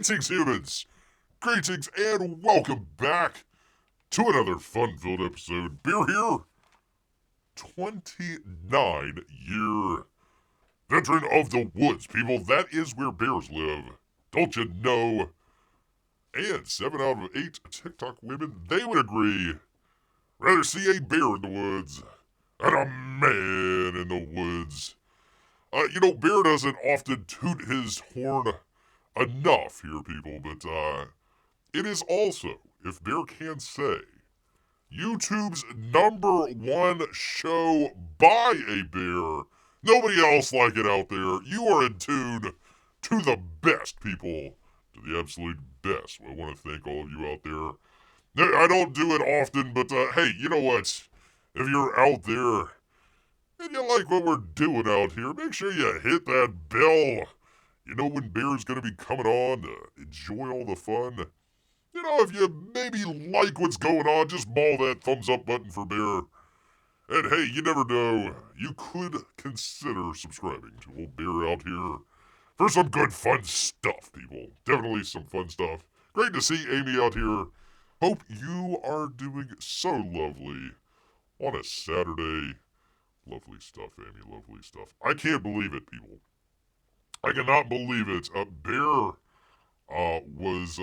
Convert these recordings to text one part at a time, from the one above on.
Greetings, humans! Greetings and welcome back to another fun-filled episode. Bear here, 29-year veteran of the woods, people. That is where bears live. Don't you know? And 7 out of 8 TikTok women, they would agree, rather see a bear in the woods than a man in the woods. Bear doesn't often toot his horn enough here, people, but it is also, if Bear can say, YouTube's #1 show by a bear. Nobody else like it out there. You are in tune to the best, people, to the absolute best. I want to thank all of you out there. I don't do it often, but hey, you know what? If you're out there and you like what we're doing out here, make sure you hit that bell. You know when Bear's gonna be coming on to enjoy all the fun. If you maybe like what's going on, just maul that thumbs up button for Bear. And hey, you never know, you could consider subscribing to old Bear out here for some good fun stuff, people. Definitely some fun stuff. Great to see Amy out here. Hope you are doing so lovely on a Saturday. Lovely stuff, Amy, lovely stuff. I can't believe it, people. I cannot believe it. Bear was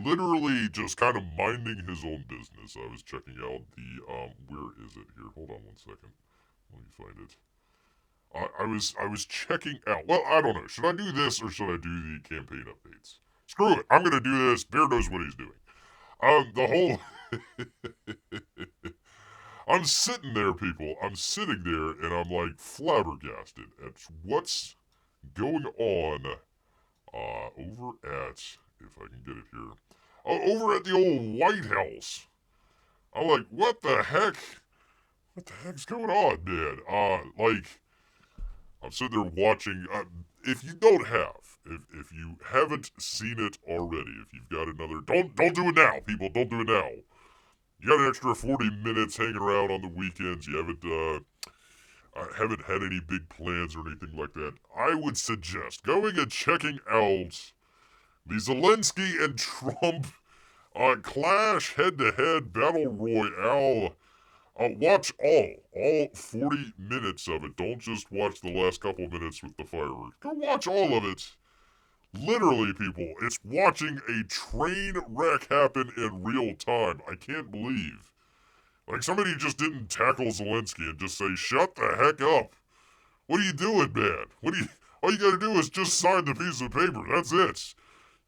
literally just kind of minding his own business. I was checking out the where is it here? Hold on one second. Let me find it. I was checking out. Well, I don't know. Should I do this or should I do the campaign updates? Screw it. I'm gonna do this. Bear knows what he's doing. The whole I'm sitting there, people. I'm sitting there and I'm like flabbergasted at what's going on over at, if I can get it here, over at the old White House. I'm like, what the heck? What the heck's going on, man? I'm sitting there watching. If you don't have, if you haven't seen it already, if you've got another, don't do it now, people. Don't do it now. You got an extra 40 minutes hanging around on the weekends. You haven't had any big plans or anything like that. I would suggest going and checking out the Zelensky and Trump Clash head-to-head battle royale. Watch all 40 minutes of it. Don't just watch the last couple minutes with the fireworks. Go watch all of it. Literally, people, it's watching a train wreck happen in real time. I can't believe. Like, somebody just didn't tackle Zelensky and just say, shut the heck up. What are you doing, man? All you gotta do is just sign the piece of paper. That's it.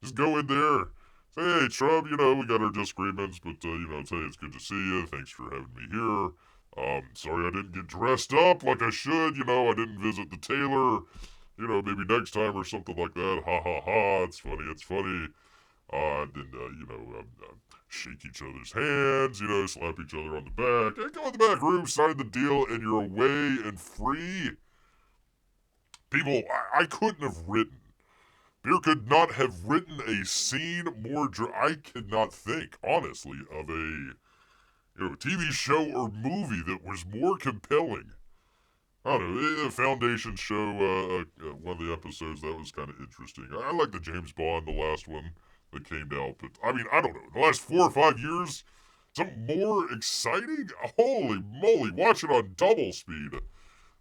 Just go in there. Say, hey, Trump, we got our disagreements, but, say it's good to see you. Thanks for having me here. Sorry I didn't get dressed up like I should. I didn't visit the tailor. Maybe next time or something like that. Ha ha ha. It's funny. Shake each other's hands, slap each other on the back. And go in the back room, sign the deal, and you're away and free. People, I couldn't have written. Bear could not have written a scene more. I could not think, honestly, of a TV show or movie that was more compelling. I don't know, the Foundation show, one of the episodes, that was kind of interesting. I like the James Bond, the last one that came out, but, I don't know, the last 4 or 5 years, something more exciting? Holy moly, watch it on double speed,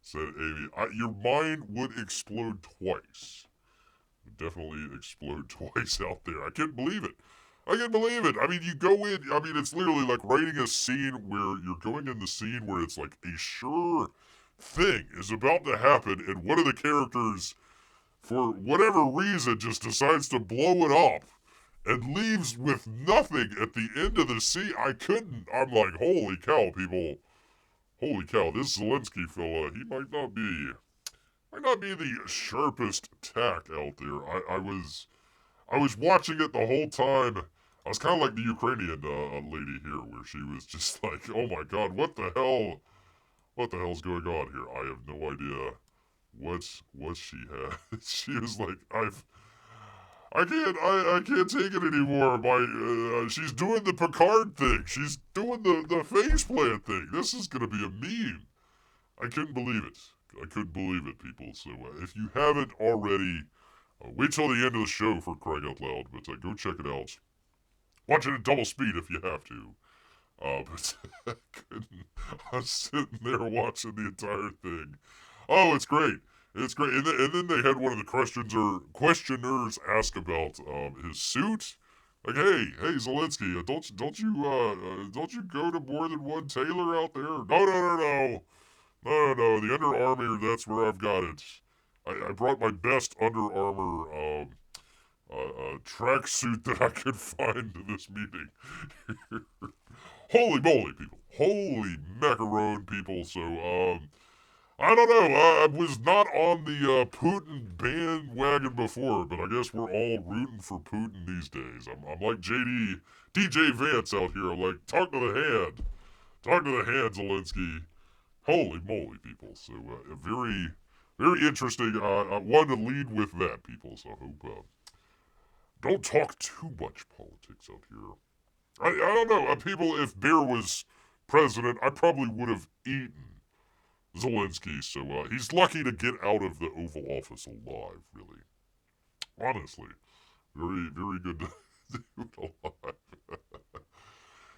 said Amy. Your mind would explode twice. Would definitely explode twice out there. I can't believe it. You go in, it's literally like writing a scene where you're going in the scene where it's like a sure thing is about to happen, and one of the characters, for whatever reason, just decides to blow it up and leaves with nothing at the end of the scene. I'm like, holy cow, people. Holy cow, this Zelensky fella, he might not be the sharpest tack out there. I was watching it the whole time. I was kind of like the Ukrainian lady here, where she was just like, oh my god, what the hell's going on here? I have no idea what she had. She was like, I can't take it anymore. She's doing the Picard thing. She's doing the faceplant thing. This is gonna be a meme. I couldn't believe it. I couldn't believe it, people. So if you haven't already, Wait till the end of the show for crying out loud, but go check it out. Watch it at double speed if you have to. But I was sitting there watching the entire thing. Oh, it's great. It's great. And then they had one of the questioners ask about his suit. Like, hey, Zelensky, don't you go to more than one tailor out there? No. The Under Armour, that's where I've got it. I brought my best Under Armour tracksuit that I could find to this meeting. Holy moly, people. Holy macaron, people. So, I don't know. I was not on the Putin bandwagon before, but I guess we're all rooting for Putin these days. I'm like DJ Vance out here. I'm like, talk to the hand. Talk to the hand, Zelensky. Holy moly, people. So, very, very interesting. I wanted to lead with that, people. So I hope, don't talk too much politics out here. I don't know. People, if Bear was president, I probably would have eaten Zelensky. So he's lucky to get out of the Oval Office alive, really. Honestly. Very, very good to do it alive.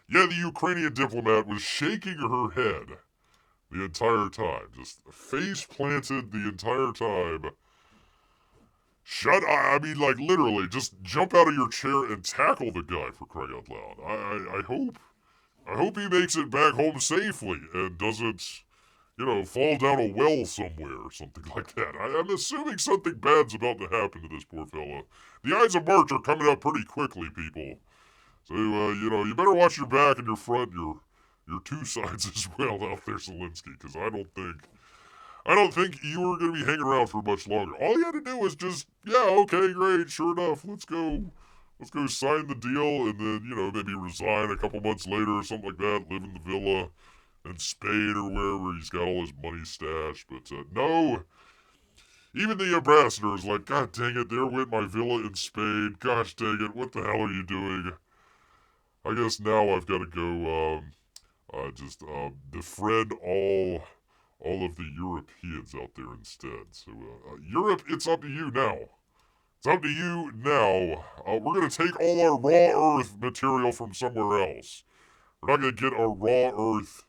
Yeah, the Ukrainian diplomat was shaking her head the entire time. Just face planted the entire time. I mean, like, literally, just jump out of your chair and tackle the guy, for crying out loud. I hope he makes it back home safely and doesn't, fall down a well somewhere or something like that. I'm assuming something bad's about to happen to this poor fella. The Ides of March are coming up pretty quickly, people. So, you better watch your back and your front, your two sides as well out there, Zelensky, because I don't think you were going to be hanging around for much longer. All you had to do was just, yeah, okay, great, sure enough, let's go sign the deal, and then, maybe resign a couple months later or something like that, live in the villa in Spain or wherever he's got all his money stashed. But, no, even the ambassador is like, God dang it, there went my villa in Spain, gosh dang it, what the hell are you doing? I guess now I've got to go, befriend all of the Europeans out there instead. So, Europe, it's up to you now. It's up to you now. We're going to take all our raw earth material from somewhere else. We're not going to get our raw earth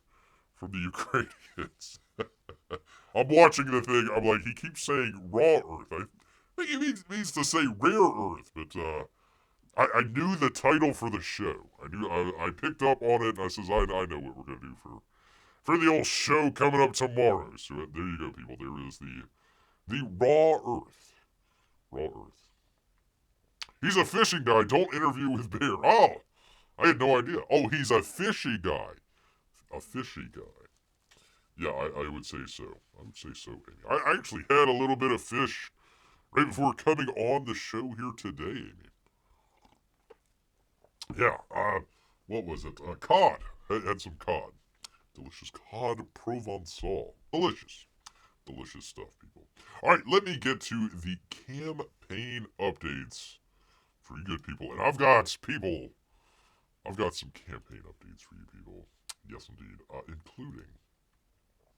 from the Ukrainians. I'm watching the thing. I'm like, he keeps saying raw earth. I think he means to say rare earth, but I knew the title for the show. I picked up on it, and I says, I know what we're going to do for the old show coming up tomorrow. So there you go, people. There is the raw earth. Raw earth. He's a fishing guy. Don't interview with Bear. Oh, I had no idea. Oh, he's a fishy guy. A fishy guy. Yeah, I would say so. I would say so, Amy. I actually had a little bit of fish right before coming on the show here today, Amy. Yeah, what was it? Cod. I had some cod. Delicious cod Provençal. Delicious. Delicious stuff, people. Alright, let me get to the campaign updates for you good people. And I've got some campaign updates for you people. Yes, indeed.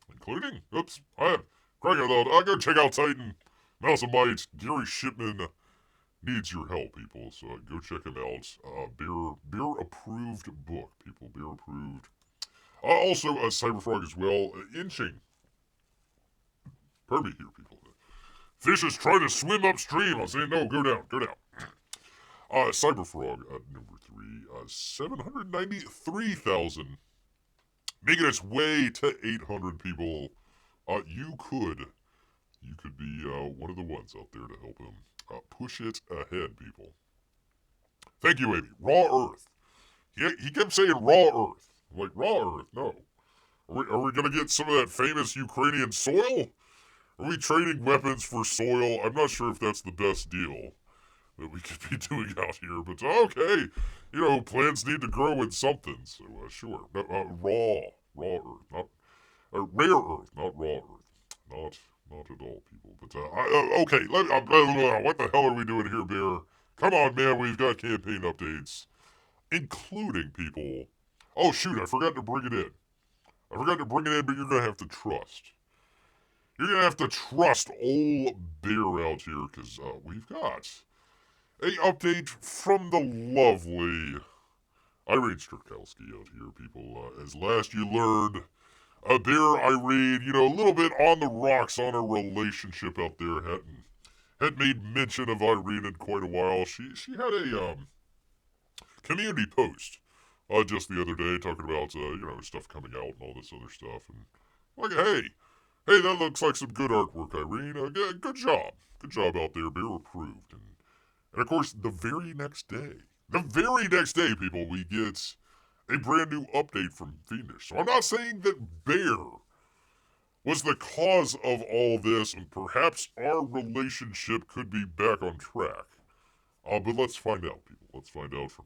Including? Oops. Craig out loud. Go check out Titan. Mouse and Might. Gary Shipman needs your help, people. So go check him out. Bear approved book, people. Bear approved. Also, Cyberfrog as well, inching. Pardon me here, people. Fish is trying to swim upstream. I'm saying, no, go down. Cyberfrog, number 3, 793,000. Making its way to 800 people. You could be one of the ones out there to help him push it ahead, people. Thank you, Amy. Raw Earth. He kept saying raw Earth. I'm like, raw Earth? No. Are we going to get some of that famous Ukrainian soil? Are we trading weapons for soil? I'm not sure if that's the best deal that we could be doing out here, but okay. Plants need to grow in something, so sure. Raw Earth, not rare Earth, not raw Earth, not at all, people. But okay. What the hell are we doing here, Bear? Come on, man. We've got campaign updates, including people. Oh shoot! I forgot to bring it in. But you're gonna have to trust. You're going to have to trust old Bear out here, because we've got a update from the lovely Irene Strakowski out here, people. As last you learned, Bear Irene, a little bit on the rocks on her relationship out there, hadn't made mention of Irene in quite a while. She had a community post just the other day talking about stuff coming out and all this other stuff, and like, hey, that looks like some good artwork, Irene. Good job out there, Bear approved. And of course, the very next day, people, we get a brand new update from Fiendish. So I'm not saying that Bear was the cause of all this, and perhaps our relationship could be back on track. But let's find out, people. Let's find out from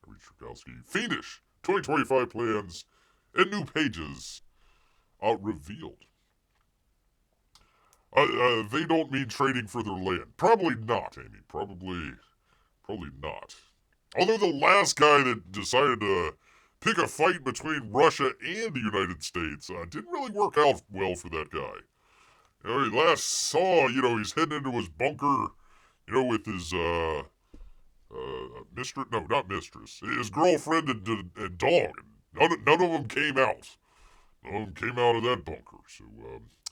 Irene Strakowski. Fiendish 2025 plans and new pages revealed. They don't mean trading for their land. Probably not, Amy. Probably not. Although the last guy that decided to pick a fight between Russia and the United States didn't really work out well for that guy. He last saw, he's heading into his bunker, with his, mistress, no, not mistress, his girlfriend and dog. None of them came out. None of them came out of that bunker. So,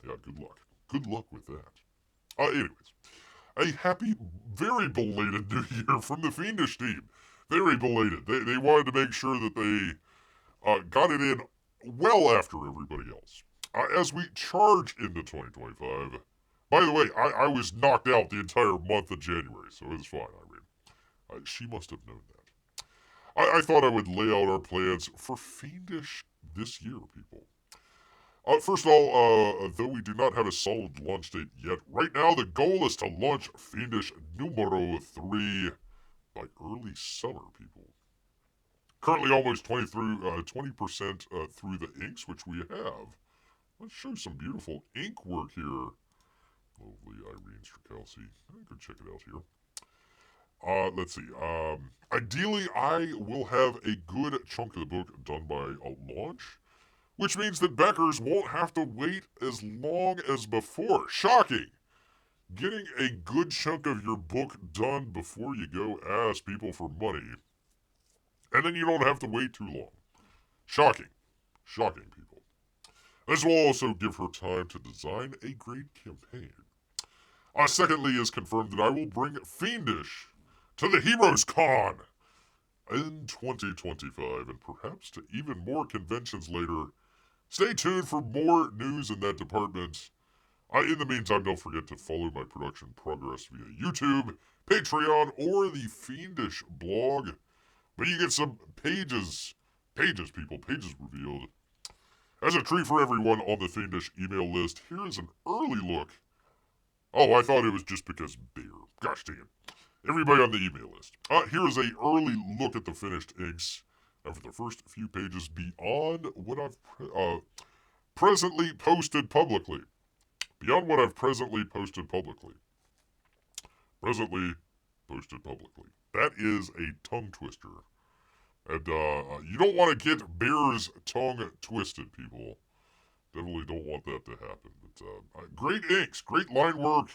yeah, good luck. Good luck with that. Anyways, a happy, very belated New Year from the Fiendish team. Very belated. They wanted to make sure that they got it in well after everybody else. As we charge into 2025, by the way, I was knocked out the entire month of January, so it's fine, Irene. She must have known that. I thought I would lay out our plans for Fiendish this year, people. First of all, though we do not have a solid launch date yet, right now the goal is to launch Fiendish numero 3 by early summer, people. Currently almost 20% through the inks, which we have. Let's show some beautiful ink work here. Lovely Irene Strakowski. Go check it out here. Let's see. Ideally, I will have a good chunk of the book done by a launch, which means that backers won't have to wait as long as before. Shocking! Getting a good chunk of your book done before you go ask people for money, and then you don't have to wait too long. Shocking. Shocking, people. This will also give her time to design a great campaign. Secondly, is confirmed that I will bring Fiendish to the Heroes Con in 2025, and perhaps to even more conventions later. Stay tuned for more news in that department. In the meantime, don't forget to follow my production progress via YouTube, Patreon, or the Fiendish blog. But you get some pages revealed. As a treat for everyone on the Fiendish email list, here is an early look. Oh, I thought it was just because Bear. Gosh dang it. Everybody on the email list. Here is an early look at the finished inks. And for the first few pages beyond what I've presently posted publicly. Beyond what I've presently posted publicly. That is a tongue twister. And you don't want to get Bear's tongue twisted, people. Definitely don't want that to happen. But great inks, great line work.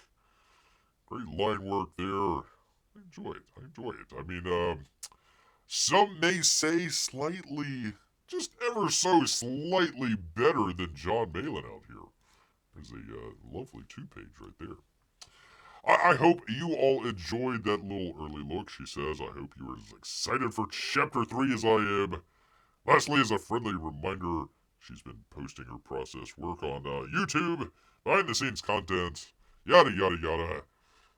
Great line work there. I enjoy it. I mean, some may say slightly, just ever so slightly better than John Malin out here. There's a lovely 2-page right there. I hope you all enjoyed that little early look, she says. I hope you are as excited for Chapter 3 as I am. Lastly, as a friendly reminder, she's been posting her process work on YouTube, behind-the-scenes content, yada yada yada.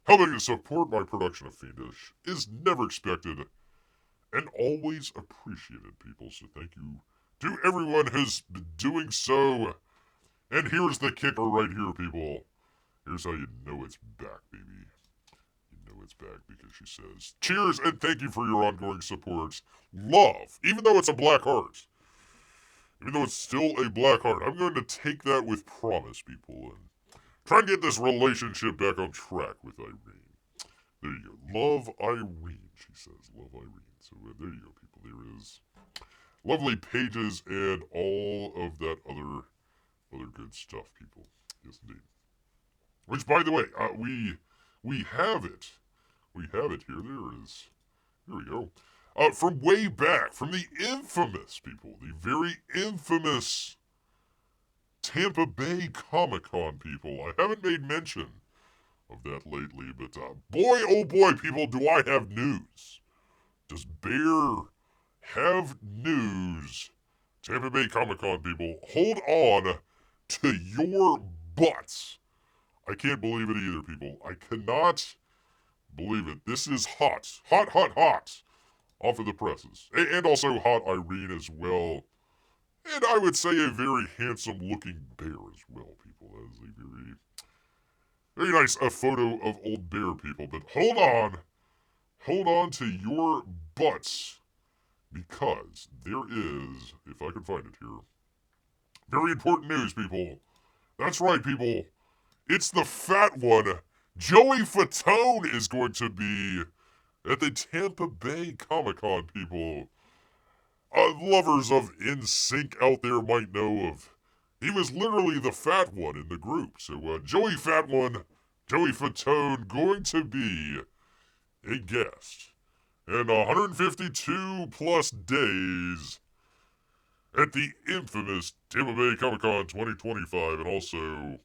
Helping to support my production of Fiendish is never expected and always appreciated, people. So thank you to everyone who's been doing so. And here's the kicker right here, people. Here's how you know it's back, baby. You know it's back because she says, cheers and thank you for your ongoing support. Love, even though it's a black heart. Even though it's still a black heart. I'm going to take that with promise, people, and try and get this relationship back on track with Irene. There you go. Love Irene, she says. Love Irene. So there you go, people. There is lovely pages and all of that other good stuff, people. Yes, indeed. Which, by the way, we have it. We have it here. There it is. Here we go. From way back, from the infamous, people, the very infamous Tampa Bay Comic-Con, people. I haven't made mention of that lately, but boy, oh boy, people, do I have news. Does Bear have news? Tampa Bay Comic-Con, people, hold on to your butts. I can't believe it either, people. I cannot believe it. This is hot. Hot, hot, hot. Off of the presses. And also Hot Irene as well. And I would say a very handsome looking bear as well, people. That is a very, very nice photo of old bear, people. But hold on. Hold on to your butts. Because there is, if I can find it here, very important news, people. That's right, people. It's the fat one. Joey Fatone is going to be at the Tampa Bay Comic-Con, people. Lovers of NSYNC out there might know of. He was literally the fat one in the group. So Joey Fat One, Joey Fatone, going to be a guest in 152 plus days at the infamous Tampa Bay Comic-Con 2025, and also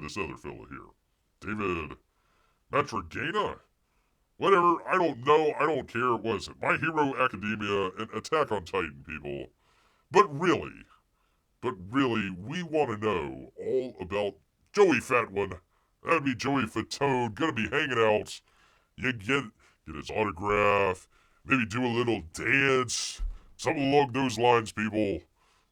this other fella here, David Matragana. Whatever, I don't know, I don't care. Was it My Hero Academia and Attack on Titan, people? But really, we want to know all about Joey Fat One. That'd be Joey Fatone, gonna be hanging out. You get his autograph, maybe do a little dance, something along those lines, people.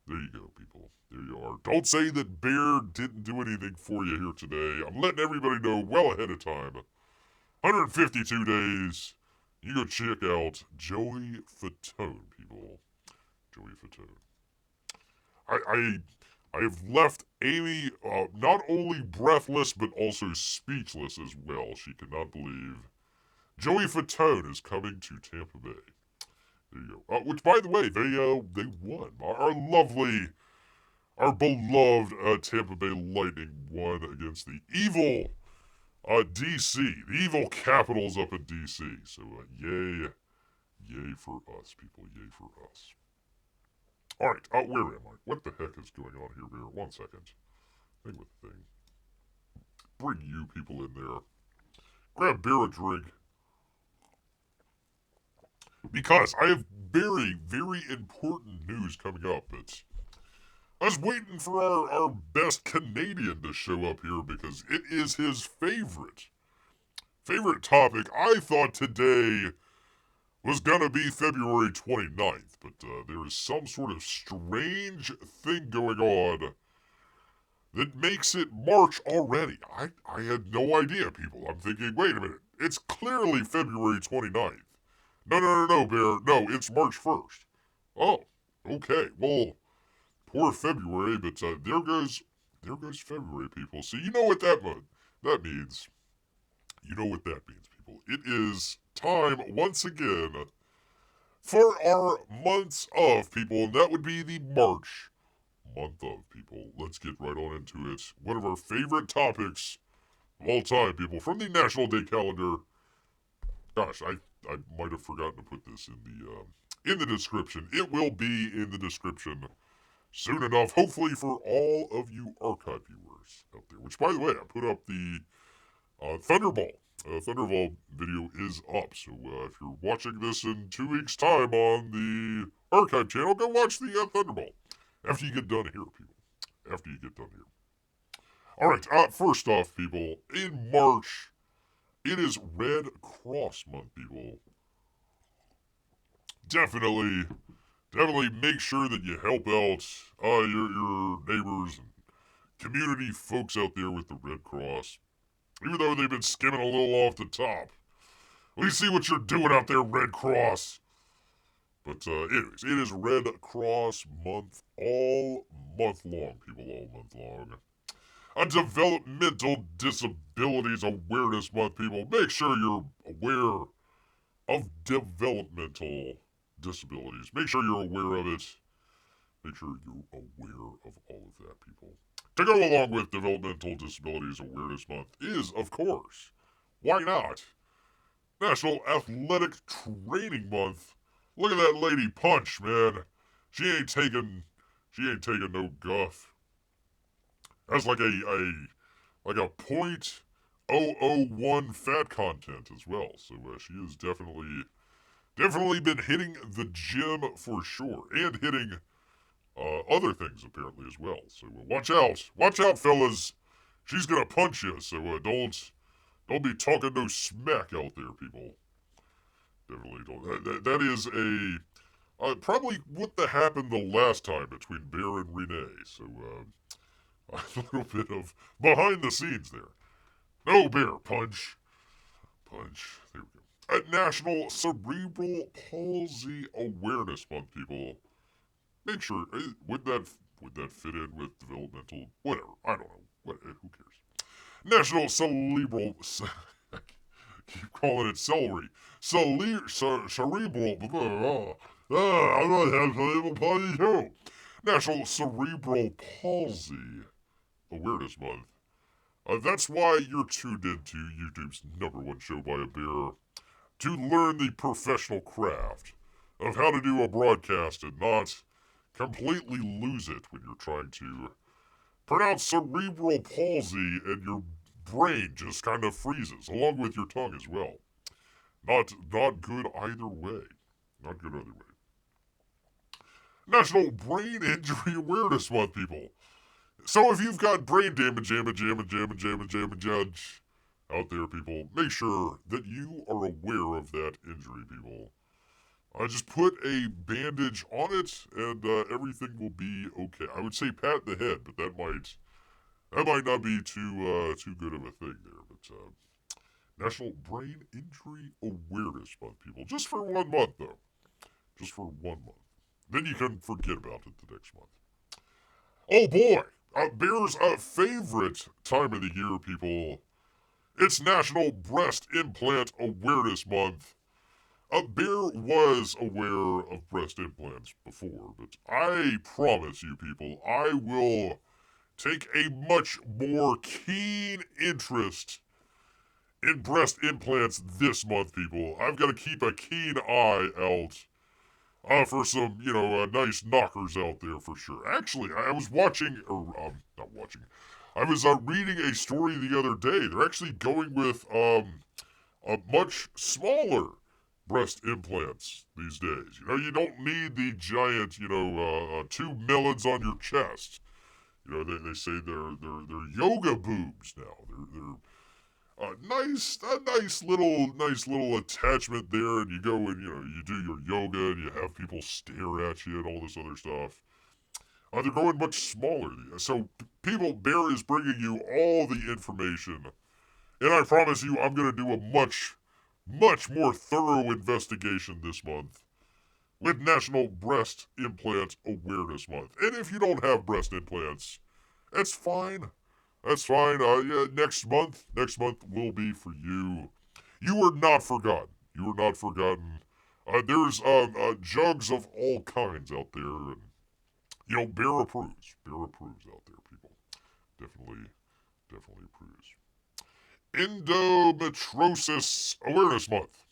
There you go, people. There you are. Don't say that Bear didn't do anything for you here today. I'm letting everybody know well ahead of time. 152 days. You go check out Joey Fatone, people. Joey Fatone. I have left Amy not only breathless but also speechless as well. She cannot believe Joey Fatone is coming to Tampa Bay. There you go. Which, by the way, they won. Our beloved Tampa Bay Lightning won against the evil DC, the evil Capitals up in DC. So, yay for us, people, yay for us. Alright, where am I? What the heck is going on here, Bear? 1 second. Thing with the thing. Bring you people in there. Grab Bear a drink. Because I have very, very important news coming up. I was waiting for our best Canadian to show up here because it is his favorite topic. I thought today was gonna be February 29th, but there is some sort of strange thing going on that makes it March already. I had no idea, people. I'm thinking, wait a minute, it's clearly February 29th. No, Bear. No, it's March 1st. Oh, okay. Well, poor February, but there goes February, people. So you know what that means. You know what that means, people. It is time, once again, for our months of, people, and that would be the March month of, people. Let's get right on into it. One of our favorite topics of all time, people, from the National Day calendar. Gosh, I might have forgotten to put this in the description. It will be in the description soon enough, hopefully for all of you archive viewers out there. Which, by the way, I put up the Thunderball. Thunderball video is up, so if you're watching this in 2 weeks' time on the archive channel, go watch the Thunderball. After you get done here, people. After you get done here. Alright, first off, people, in March, it is Red Cross Month, people. Definitely make sure that you help out your neighbors and community folks out there with the Red Cross. Even though they've been skimming a little off the top. We see what you're doing out there, Red Cross. But anyways, it is Red Cross Month all month long, people, all month long. A Developmental Disabilities Awareness Month, people. Make sure you're aware of developmental disabilities. Make sure you're aware of it. Make sure you're aware of all of that, people. To go along with Developmental Disabilities Awareness Month is, of course, why not, National Athletic Training Month. Look at that lady punch, man. She ain't taking no guff. That's like a .001 fat content as well. So she has definitely been hitting the gym for sure, and hitting other things apparently as well. So watch out, fellas. She's gonna punch you. So don't be talking no smack out there, people. Definitely don't. That is probably what happened the last time between Bear and Renee. So a little bit of behind the scenes there. No, Bear, punch. There we go. National Cerebral Palsy Awareness Month, people. Make sure would that fit in with developmental whatever? I don't know. Who cares? National Cerebral. Keep calling it celery. Cerebral. I'm gonna have cerebral palsy too. National Cerebral Palsy Awareness Month. That's why you're tuned into YouTube's #1 show by a bear, to learn the professional craft of how to do a broadcast and not completely lose it when you're trying to pronounce cerebral palsy and your brain just kind of freezes, along with your tongue as well. Not good either way. Not good either way. National Brain Injury Awareness Month, people. So if you've got brain damage out there, people, make sure that you are aware of that injury, people. Just put a bandage on it, and everything will be okay. I would say pat the head, but that might not be too good of a thing there. But National Brain Injury Awareness Month, people, just for 1 month though, just for 1 month. Then you can forget about it the next month. Oh boy, Bear's favorite time of the year, people. It's National Breast Implant Awareness Month. Bear was aware of breast implants before, but I promise you, people, I will take a much more keen interest in breast implants this month, people. I've got to keep a keen eye out for some, nice knockers out there for sure. Actually, I was watching, or not watching, I was reading a story the other day. They're actually going with a much smaller breast implants these days. You don't need the giant, 2 melons on your chest. They say they're yoga boobs now. They're a nice little attachment there, and you go and you do your yoga and you have people stare at you and all this other stuff. They're going much smaller. So people, Bear is bringing you all the information, and I promise you, I'm gonna do a much more thorough investigation this month with National Breast Implant Awareness Month. And if you don't have breast implants, that's fine. That's fine. Next month will be for you. You are not forgotten. There's jugs of all kinds out there, and Bear approves. Bear approves out there, people. Definitely approves. Endometriosis Awareness Month.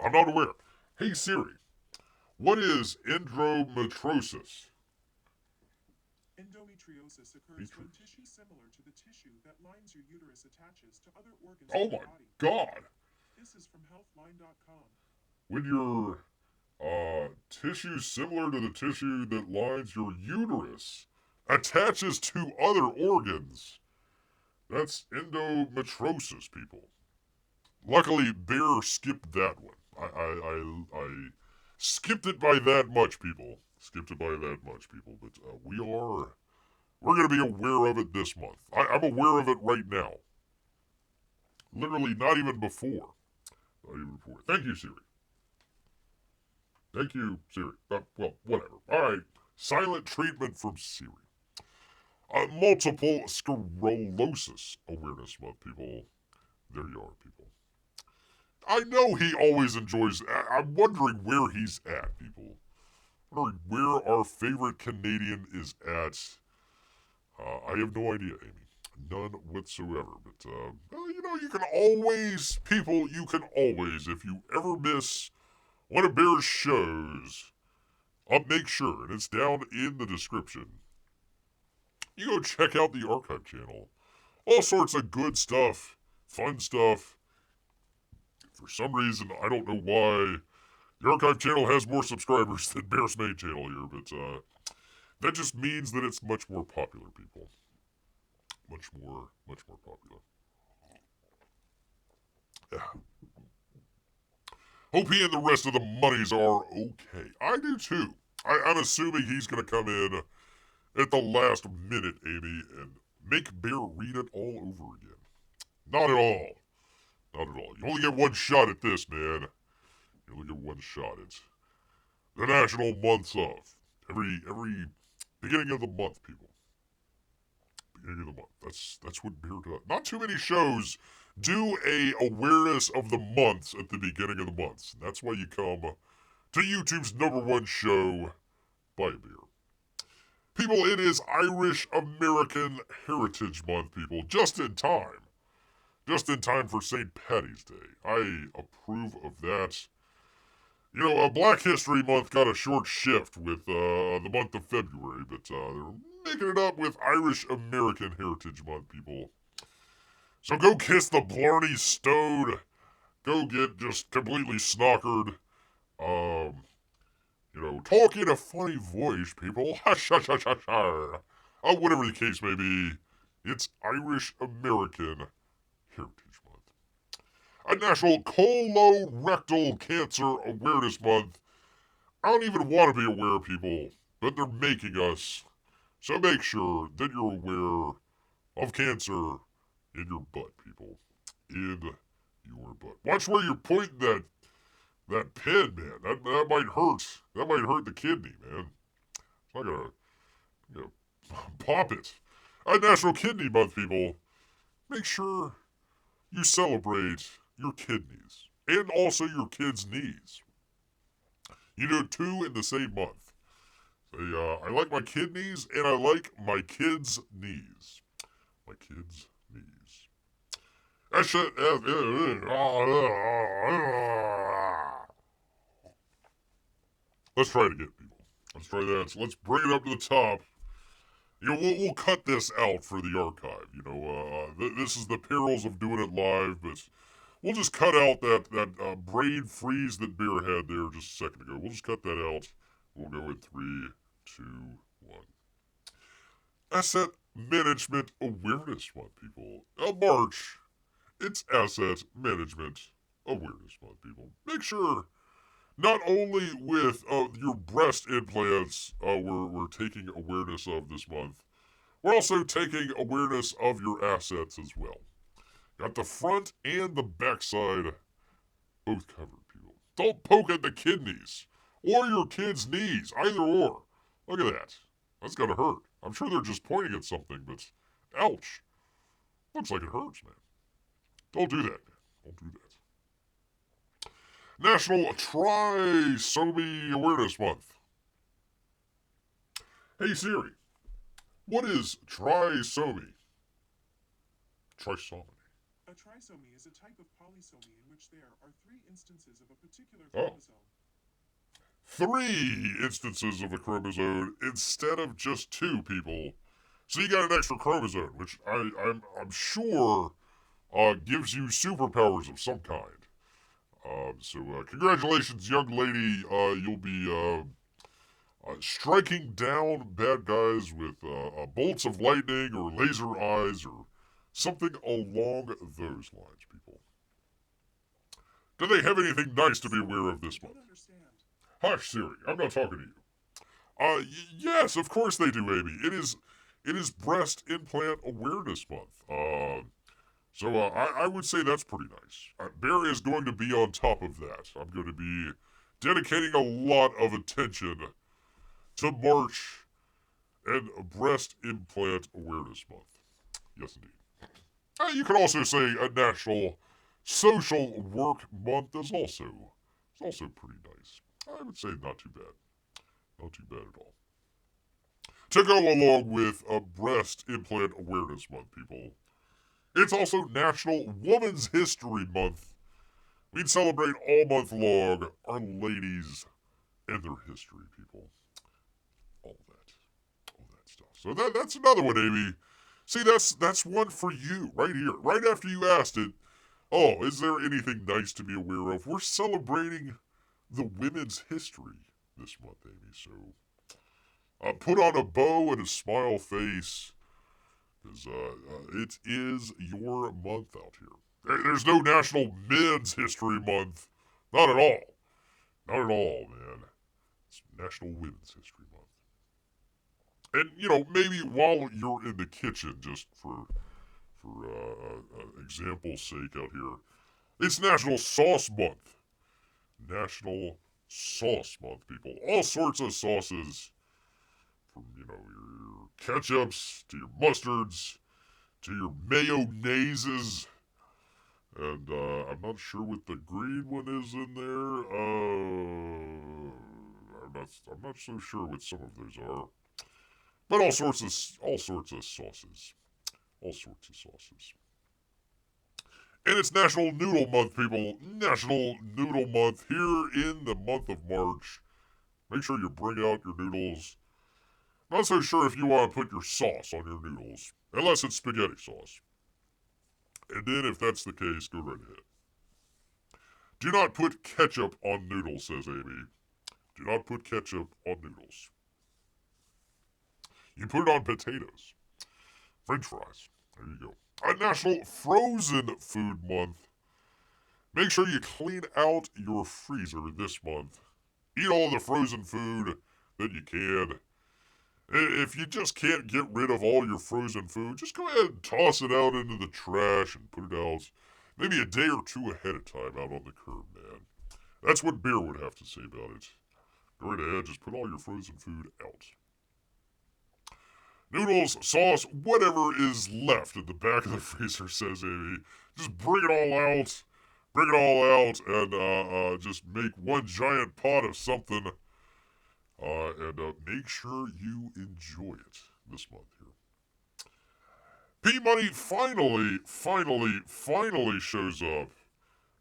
I'm not aware. Hey Siri, what is endometriosis? Endometriosis occurs when tissue similar to the tissue that lines your uterus attaches to other organs Oh of the my body. God. This is from healthline.com. When your tissue similar to the tissue that lines your uterus attaches to other organs, that's endometriosis, people. Luckily, Bear skipped that one. I skipped it by that much, people. But we're going to be aware of it this month. I'm aware of it right now. Literally, not even before. Thank you, Siri. Well, whatever. All right. Silent treatment from Siri. Multiple Sclerosis Awareness Month, people. There you are, people. I know he always enjoys. I'm wondering where he's at, people. I'm wondering where our favorite Canadian is at I have no idea, Amy. None whatsoever. But, well, you can always, people, you can always, if you ever miss one of Bear's shows, I'll make sure, and it's down in the description, you go check out the archive channel. All sorts of good stuff, fun stuff. For some reason, I don't know why, the archive channel has more subscribers than Bear's main channel here, but that just means that it's much more popular, people. Much more popular. Yeah. Hope he and the rest of the monies are okay. I do too. I'm assuming he's going to come in at the last minute, Amy, and make Bear read it all over again. Not at all. Not at all. You only get one shot at this, man. You only get one shot. It's the national months of. Every beginning of the month, people. Beginning of the month. That's what Bear does. Not too many shows do a awareness of the months at the beginning of the months. That's why you come to YouTube's #1 show by Bear. People, it is Irish American Heritage Month, people. Just in time. Just in time for St. Paddy's Day. I approve of that. Black History Month got a short shift with the month of February, but they're making it up with Irish American Heritage Month, people. So go kiss the Blarney Stone. Go get just completely snockered. Talk in a funny voice, people. Hush, hush, hush, hush, hush. Whatever the case may be, it's Irish American Heritage Month. A National Colorectal Cancer Awareness Month. I don't even want to be aware, people, but they're making us. So make sure that you're aware of cancer in your butt, people. In your butt. Watch where you're pointing that pen, man. That might hurt. That might hurt the kidney, man. It's not gonna pop it. National Kidney Month, people. Make sure you celebrate your kidneys and also your kids' knees. You do 2 in the same month. Say, I like my kidneys and I like my kids' knees. My kids' knees. Let's try it again, people. Let's try that. So let's bring it up to the top. We'll cut this out for the archive. This is the perils of doing it live, but we'll just cut out that brain freeze that Bear had there just a second ago. We'll just cut that out. We'll go in 3, 2, 1. Asset Management Awareness Month, people. March. It's Asset Management Awareness Month, people. Make sure, not only with your breast implants, we're taking awareness of this month, we're also taking awareness of your assets as well. Got the front and the back side both covered, people. Don't poke at the kidneys or your kids' knees, either or. Look at that. That's gotta hurt. I'm sure they're just pointing at something, but ouch. Looks like it hurts, man. Don't do that, man. Don't do that. National Trisomy Awareness Month. Hey Siri, what is trisomy? Trisomy. A trisomy is a type of polysomy in which there are 3 instances of a particular Oh. chromosome. 3 instances of a chromosome instead of just 2, people. So you got an extra chromosome, which I'm sure gives you superpowers of some kind. So congratulations, young lady. You'll be striking down bad guys with bolts of lightning or laser eyes or something along those lines, people. Do they have anything nice to be aware of this month? Hush, Siri. I'm not talking to you. Yes, of course they do, Amy. It is Breast Implant Awareness Month. So I would say that's pretty nice. Bear is going to be on top of that. I'm going to be dedicating a lot of attention to March and Breast Implant Awareness Month. Yes, indeed. You can also say a National Social Work Month is also pretty nice. I would say not too bad. Not too bad at all. to go along with Breast Implant Awareness Month, people. It's also National Women's History Month. We celebrate all month long our ladies and their history, people. All that stuff. So that's another one, Amy. See, that's one for you right here. Right after you asked it, oh, is there anything nice to be aware of? We're celebrating the women's history this month, Amy. So put on a bow and a smile face, because it is your month out here. There's no National Men's History Month. Not at all. Not at all, man. It's National Women's History Month. And, you know, maybe while you're in the kitchen, just for example's sake out here, it's National Sauce Month. National Sauce Month, people. All sorts of sauces, from, you know, your ketchups to your mustards to your mayonnaises. And I'm not sure what the green one is in there. I'm not so sure what some of those are. But all sorts of sauces. All sorts of sauces. And it's National Noodle Month, people. National Noodle Month here in the month of March. Make sure you bring out your noodles. Not so sure if you want to put your sauce on your noodles, unless it's spaghetti sauce. And then, if that's the case, go right ahead. Do not put ketchup on noodles, says Amy. Do not put ketchup on noodles. You put it on potatoes. French fries. There you go. A National Frozen Food Month. Make sure you clean out your freezer this month. Eat all the frozen food that you can. If you just can't get rid of all your frozen food, just go ahead and toss it out into the trash and put it out maybe a day or two ahead of time out on the curb, man. That's what Bear would have to say about it. Go right ahead, just put all your frozen food out. Noodles, sauce, whatever is left at the back of the freezer, says Amy. Just bring it all out. Bring it all out and just make one giant pot of something. And make sure you enjoy it this month here. P-Money finally shows up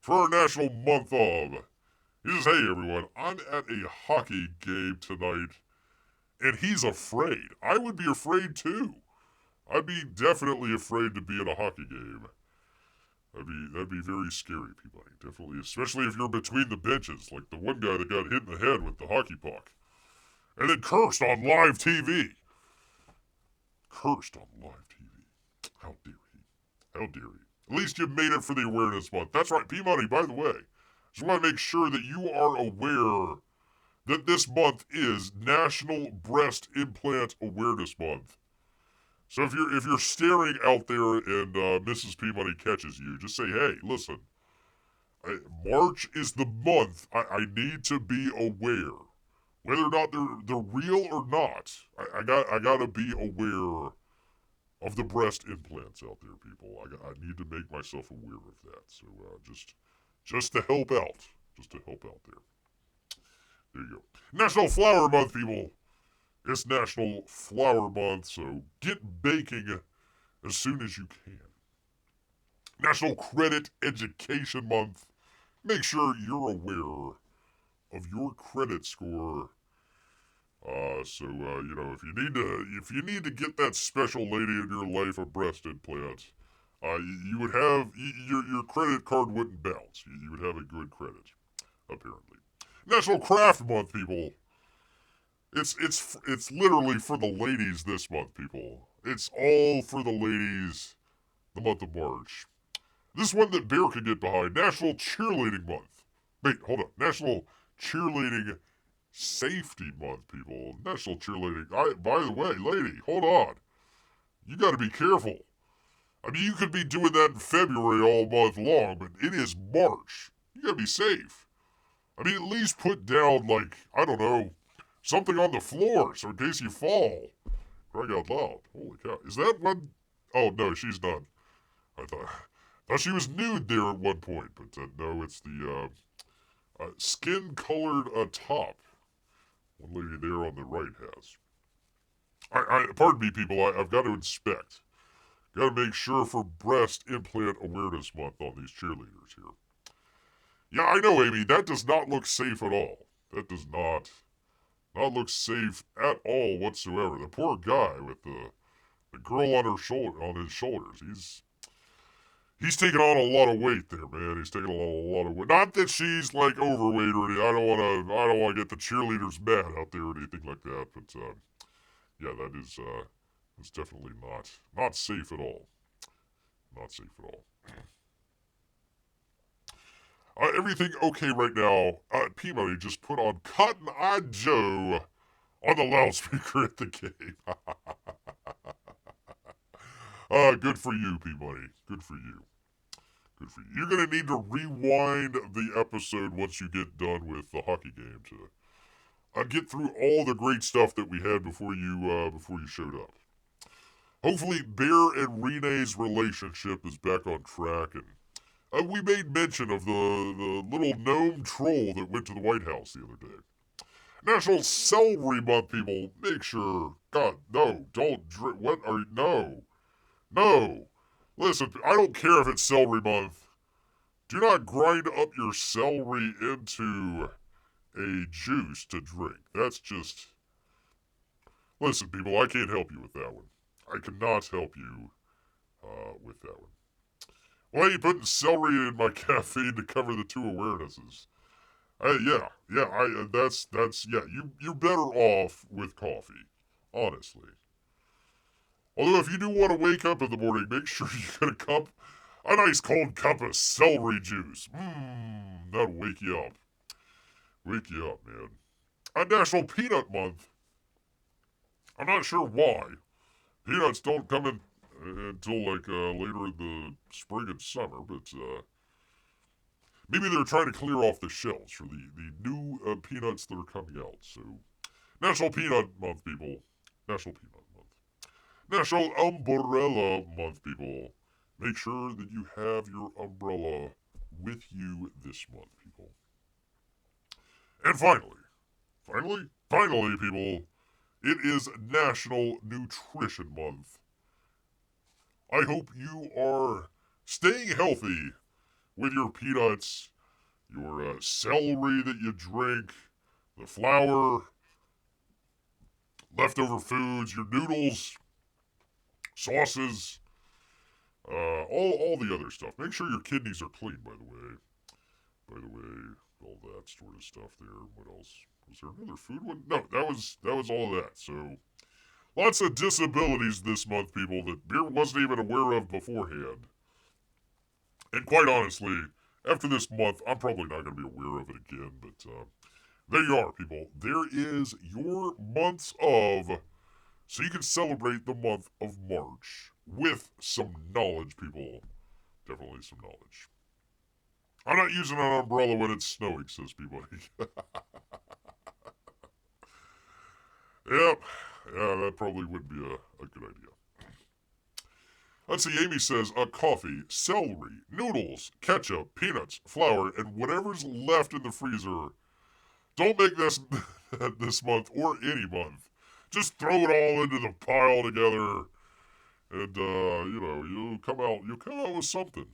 for our National Month of. He says, hey everyone, I'm at a hockey game tonight, and he's afraid. I would be afraid too. I'd be definitely afraid to be at a hockey game. That'd be very scary, P-Money. Definitely, especially if you're between the benches, like the one guy that got hit in the head with the hockey puck. And then cursed on live TV. Cursed on live TV. How dare he? How dare he? At least you made it for the awareness month. That's right, P-Money, by the way. Just want to make sure that you are aware that this month is National Breast Implant Awareness Month. So if you're staring out there and Mrs. P-Money catches you, just say, hey, listen, March is the month I need to be aware. Whether or not they're real or not, I gotta be aware of the breast implants out there, people. I need to make myself aware of that. So just to help out. Just to help out there. There you go. National Flower Month, people. It's National Flower Month, so get baking as soon as you can. National Credit Education Month. Make sure you're aware of your credit score. You know, if you need to get that special lady in your life a breast implant, you would have your credit card wouldn't bounce. You would have a good credit, apparently. National Craft Month, people. It's literally for the ladies this month, people. It's all for the ladies. The month of March. This one that Bear could get behind. National Cheerleading Month. Wait, hold on. National Cheerleading Safety Month, people. National Cheerleading. By the way, lady, hold on. You gotta be careful. I mean, you could be doing that in February all month long, but it is March. You gotta be safe. I mean, at least put down, like, I don't know, something on the floor, so in case you fall. Crying out loud. Holy cow. Is that one? Oh, no, she's not. I thought she was nude there at one point, but no, it's the skin-colored top. One lady there on the right has. Pardon me, people, I've got to inspect. Got to make sure for Breast Implant Awareness Month on these cheerleaders here. Yeah, I know, Amy, that does not look safe at all. That does not look safe at all whatsoever. The poor guy with the girl on his shoulders. He's taking on a lot of weight there, man. He's taking on a lot of weight. Not that she's like overweight or anything. I don't wanna get the cheerleaders mad out there or anything like that. But yeah, that's definitely not safe at all. Not safe at all. Everything okay right now. P-Money just put on Cotton Eye Joe on the loudspeaker at the game. Good for you, P-Money. Good for you. Good for you. You're going to need to rewind the episode once you get done with the hockey game to get through all the great stuff that we had before you showed up. Hopefully, Bear and Renee's relationship is back on track, and we made mention of the little gnome troll that went to the White House the other day. National Celery Month, people. Make sure. God, no, don't drink. What are you? No. No. Listen, I don't care if it's celery month. Do not grind up your celery into a juice to drink. That's just... Listen, people, I can't help you with that one. I cannot help you with that one. Why are you putting celery in my caffeine to cover the two awarenesses? Yeah, you're better off with coffee, honestly. Although if you do want to wake up in the morning, make sure you get a nice cold cup of celery juice. That'll wake you up. Wake you up, man. National Peanut Month. I'm not sure why. Peanuts don't come in until later in the spring and summer, but maybe they're trying to clear off the shelves for the new peanuts that are coming out. So, National Peanut Month, people. National Peanut Month. National Umbrella Month, people. Make sure that you have your umbrella with you this month, people. And finally, people, it is National Nutrition Month. I hope you are staying healthy with your peanuts, your celery that you drink, the flour, leftover foods, your noodles, sauces, all the other stuff. Make sure your kidneys are clean, by the way. All that sort of stuff there. What else? Was there another food one? No, that was all of that. So, lots of disabilities this month, people, that Beer wasn't even aware of beforehand. And quite honestly, after this month, I'm probably not going to be aware of it again. But there you are, people. There is your months of... So you can celebrate the month of March with some knowledge, people. Definitely some knowledge. I'm not using an umbrella when it's snowing, says Peabody. Yep. Yeah, that probably would be a good idea. Let's see, Amy says, coffee, celery, noodles, ketchup, peanuts, flour, and whatever's left in the freezer. Don't make this this month or any month. Just throw it all into the pile together, and you'll come out with something.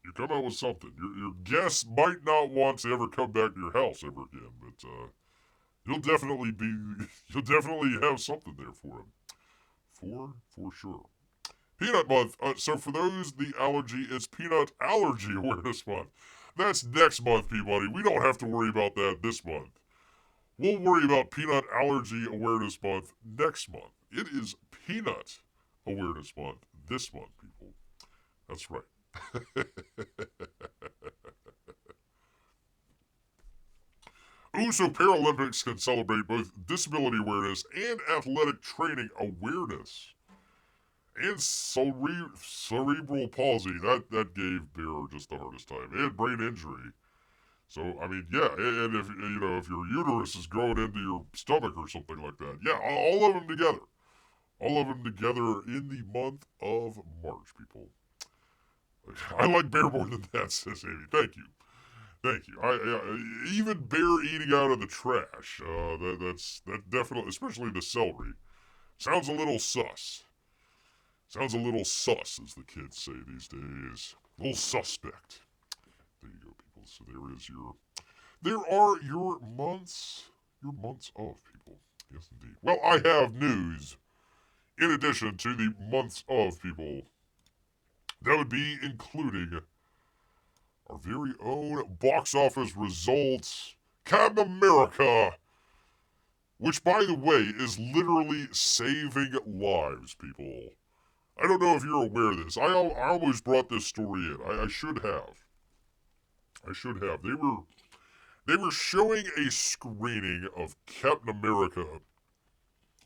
You come out with something. Your guests might not want to ever come back to your house ever again, but you'll definitely have something there for them. For sure. Peanut Month. So for those, the allergy is Peanut Allergy Awareness Month. That's next month, Peabody. We don't have to worry about that this month. We'll worry about Peanut Allergy Awareness Month next month. It is Peanut Awareness Month this month, people. That's right. So Paralympics can celebrate both disability awareness and athletic training awareness. And cerebral palsy, that gave Bear just the hardest time. And brain injury. So, I mean, yeah, and if your uterus is growing into your stomach or something like that, yeah, all of them together. All of them together in the month of March, people. I like Bear more than that, says Amy. Thank you. Even Bear eating out of the trash. That definitely, especially the celery. Sounds a little sus. Sounds a little sus, as the kids say these days. A little suspect. There you go, people. So there are your months of, people. Yes, indeed. Well, I have news in addition to the months of, people. That would be including our very own box office results. Captain America, which, by the way, is literally saving lives, people. I don't know if you're aware of this. I almost brought this story in. I should have. They were showing a screening of Captain America.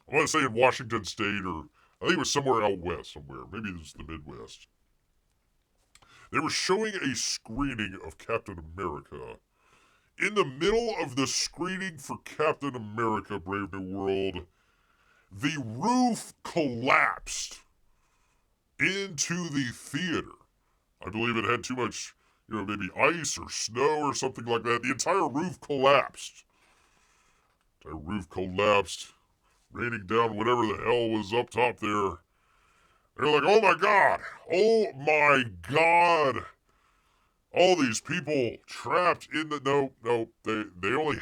I want to say in Washington State, or I think it was somewhere out west, somewhere. Maybe this is the Midwest. They were showing a screening of Captain America. In the middle of the screening for Captain America: Brave New World, the roof collapsed into the theater. I believe it had too much, maybe ice or snow or something like that. The entire roof collapsed. Raining down whatever the hell was up top there. They're like, oh my god! Oh my god! All these people trapped in the... No, they only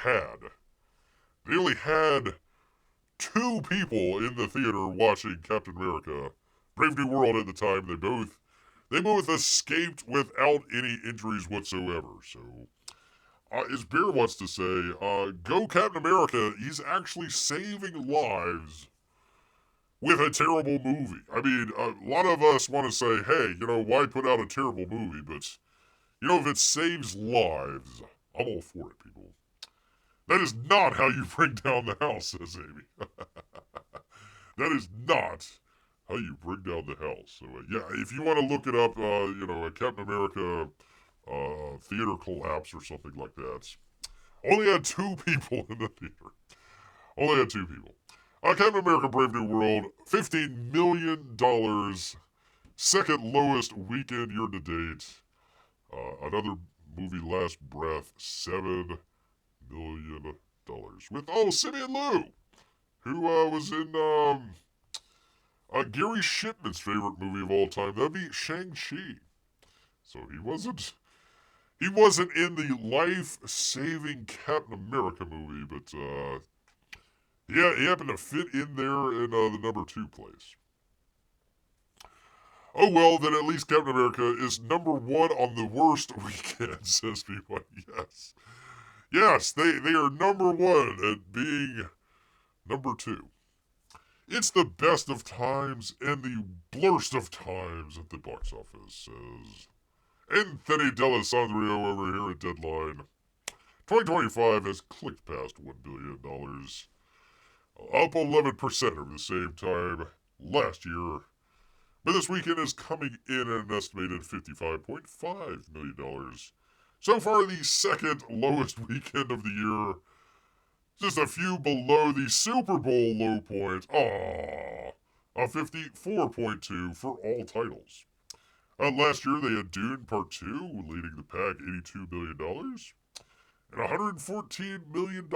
had 2 people in the theater watching Captain America: Brave New World at the time. They both escaped without any injuries whatsoever. So, as Bear wants to say, go Captain America. He's actually saving lives with a terrible movie. I mean, a lot of us want to say, hey, why put out a terrible movie? But, if it saves lives, I'm all for it, people. That is not how you bring down the house, says Amy. That is not how you bring down the house. So, yeah, if you want to look it up, a Captain America theater collapse or something like that. Only had 2 people in the theater. Only had 2 people. Captain America: Brave New World, $15 million. Second lowest weekend year to date. Another movie, Last Breath, $7 million. With, Simeon Liu, who was in Gary Shipman's favorite movie of all time. That'd be Shang-Chi. So he wasn't in the life-saving Captain America movie, but yeah, he happened to fit in there in the number 2 place. Oh well, then at least Captain America is number 1 on the worst weekend, says people. Yes, they are number 1 at being number 2. It's the best of times and the blurst of times at the box office, says Anthony D'Alessandro over here at Deadline. 2025 has clicked past $1 billion. Up 11% over the same time last year. But this weekend is coming in at an estimated $55.5 million. So far, the second lowest weekend of the year. Just a few below the Super Bowl low point. A 54.2 for all titles. Last year, they had Dune Part 2 leading the pack, $82 million. And $114 million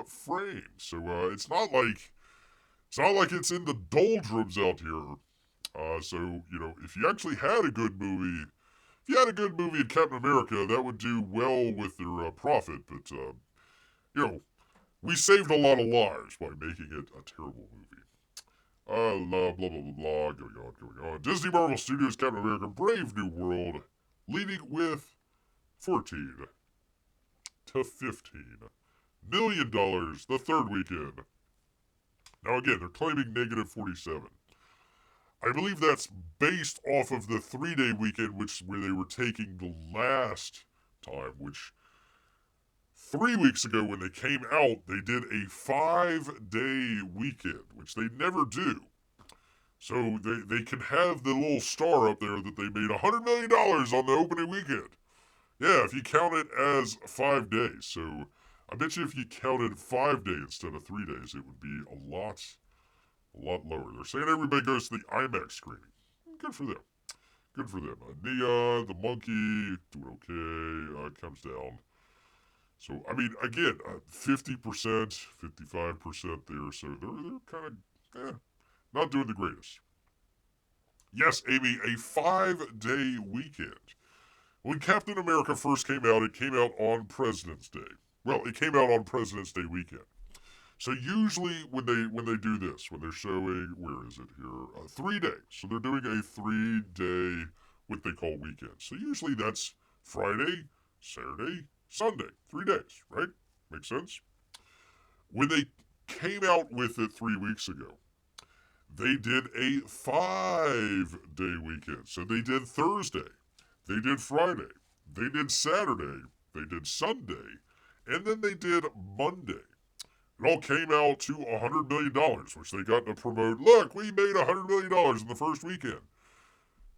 frame. So it's not like it's in the doldrums out here. So if you actually had a good movie, in Captain America, that would do well with their profit. But we saved a lot of lives by making it a terrible movie. Blah blah blah blah. Going on. Disney Marvel Studios Captain America: Brave New World leading with 14 to $15 million the third weekend. Now again, they're claiming negative 47. I believe that's based off of the 3-day weekend, where they were taking the last time, which 3 weeks ago when they came out, they did a 5-day weekend, which they never do. So they can have the little star up there that they made $100 million on the opening weekend. Yeah, if you count it as 5 days. So I bet you if you counted 5 days instead of 3 days, it would be a lot lower. They're saying everybody goes to the IMAX screening. Good for them. Nia, the monkey, doing okay, comes down. So, I mean, again, 50%, 55% there. So they're kind of, Not doing the greatest. Yes, Amy, a 5-day weekend. When Captain America first came out, it came out on President's Day. Well, it came out on President's Day weekend. So usually when they do this, when they're showing, where is it here? 3 days. So they're doing a 3-day, what they call weekend. So usually that's Friday, Saturday, Sunday. 3 days, right? Makes sense? When they came out with it 3 weeks ago, they did a 5-day weekend. So they did Thursday, they did Friday, they did Saturday, they did Sunday, and then they did Monday. It all came out to $100 million, which they got to promote. Look, we made $100 million in the first weekend.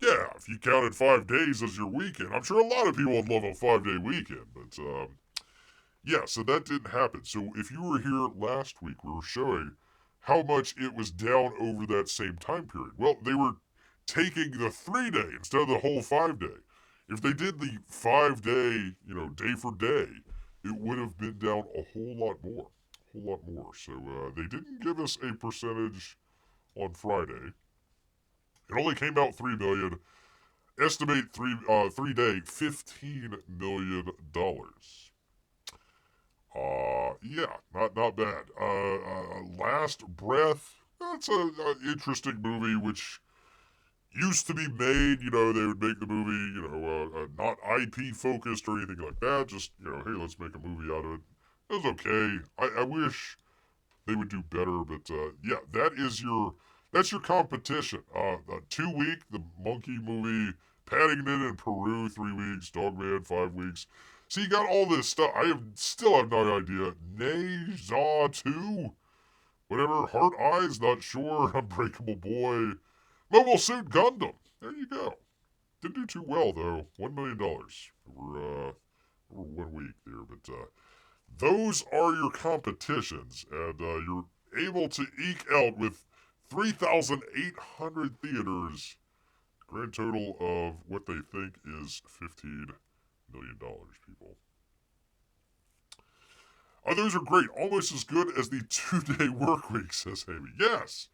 Yeah, if you counted 5 days as your weekend, I'm sure a lot of people would love a 5-day weekend, but yeah, so that didn't happen. So if you were here last week, we were showing how much it was down over that same time period. Well, they were taking the 3-day instead of the whole 5-day. If they did the 5-day, day for day, it would have been down a whole lot more. A whole lot more. So they didn't give us a percentage on Friday. It only came out 3 million. Estimate 3-day, $15 million. Yeah, not bad. Last Breath, that's an interesting movie which used to be made. They would make the movie, not IP focused or anything like that. Just, hey, let's make a movie out of it. It was okay. I wish they would do better, but yeah, that's your competition. 2 week, the monkey movie, Paddington in Peru, 3 weeks, Dogman, 5 weeks. So you got all this stuff. Still have no idea. Zaw 2? Whatever. Heart Eyes, not sure. Unbreakable Boy. Mobile Suit Gundam. There you go. Didn't do too well, though. $1 million over 1 week there. But those are your competitions. And you're able to eke out with 3,800 theaters. Grand total of what they think is $15 million, people. Those are great. Almost as good as the 2-day work week, says Amy. Yes.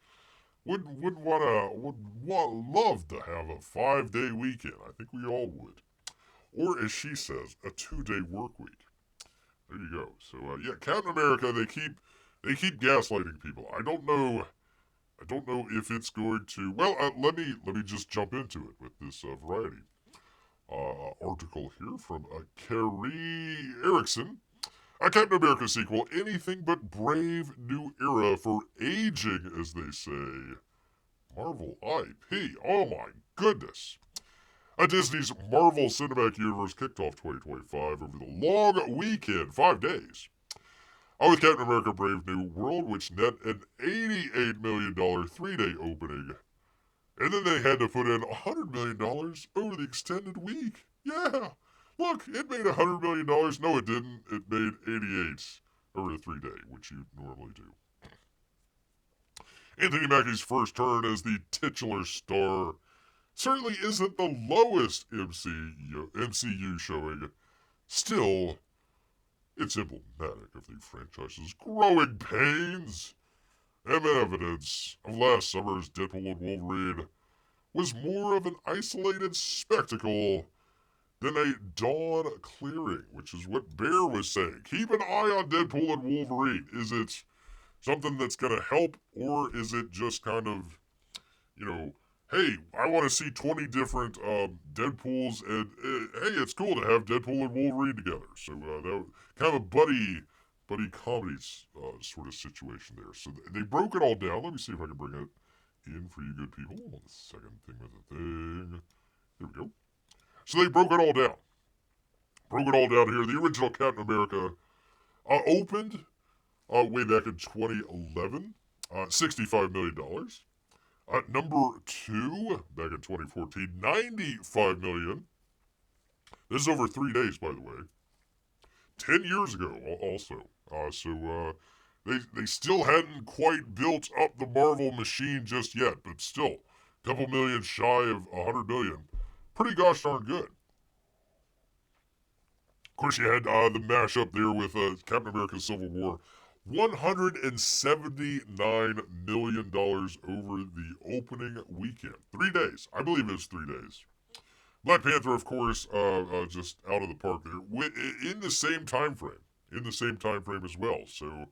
Would love to have a 5-day weekend. I think we all would. Or as she says, a 2-day work week. There you go. So yeah, Captain America, they keep gaslighting people. I don't know if it's going to. Well, let me just jump into it with this Variety article here from Carrie Erickson. A Captain America sequel, anything but brave new era for aging, as they say. Marvel IP. Oh my goodness. Disney's Marvel Cinematic Universe kicked off 2025 over the long weekend, 5 days. With Captain America Brave New World, which net an $88 million 3-day opening. And then they had to put in $100 million over the extended week. Yeah. Look, it made $100 million. No, it didn't. It made 88 over the 3-day, which you normally do. Anthony Mackie's first turn as the titular star certainly isn't the lowest MCU showing. Still, it's emblematic of the franchise's growing pains and evidence of last summer's Deadpool and Wolverine was more of an isolated spectacle than a dawn clearing, which is what Bear was saying. Keep an eye on Deadpool and Wolverine. Is it something that's going to help, or is it just kind of, hey, I want to see 20 different Deadpools, and hey, it's cool to have Deadpool and Wolverine together. So that kind of a buddy comedy sort of situation there. So they broke it all down. Let me see if I can bring it in for you good people. The second thing with the thing. There we go. So they broke it all down. Here. The original Captain America opened way back in 2011, $65 million. Number 2, back in 2014, $95 million. This is over 3 days, by the way. 10 years ago, also. So they still hadn't quite built up the Marvel machine just yet, but still, a couple million shy of 100 million. Pretty gosh darn good. Of course, you had the mashup there with Captain America Civil War. $179 million over the opening weekend. 3 days. I believe it was 3 days. Black Panther, of course, just out of the park there. In the same time frame. In the same time frame as well. So,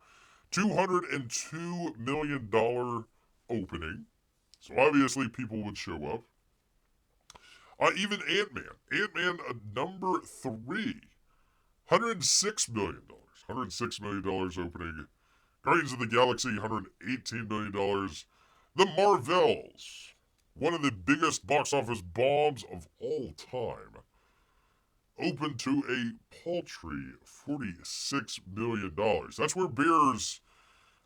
$202 million opening. So, obviously, people would show up. Even Ant-Man. Ant-Man, number 3. $106 million. $106 million opening. Guardians of the Galaxy, $118 million. The Marvels, one of the biggest box office bombs of all time, opened to a paltry $46 million. That's where Bear's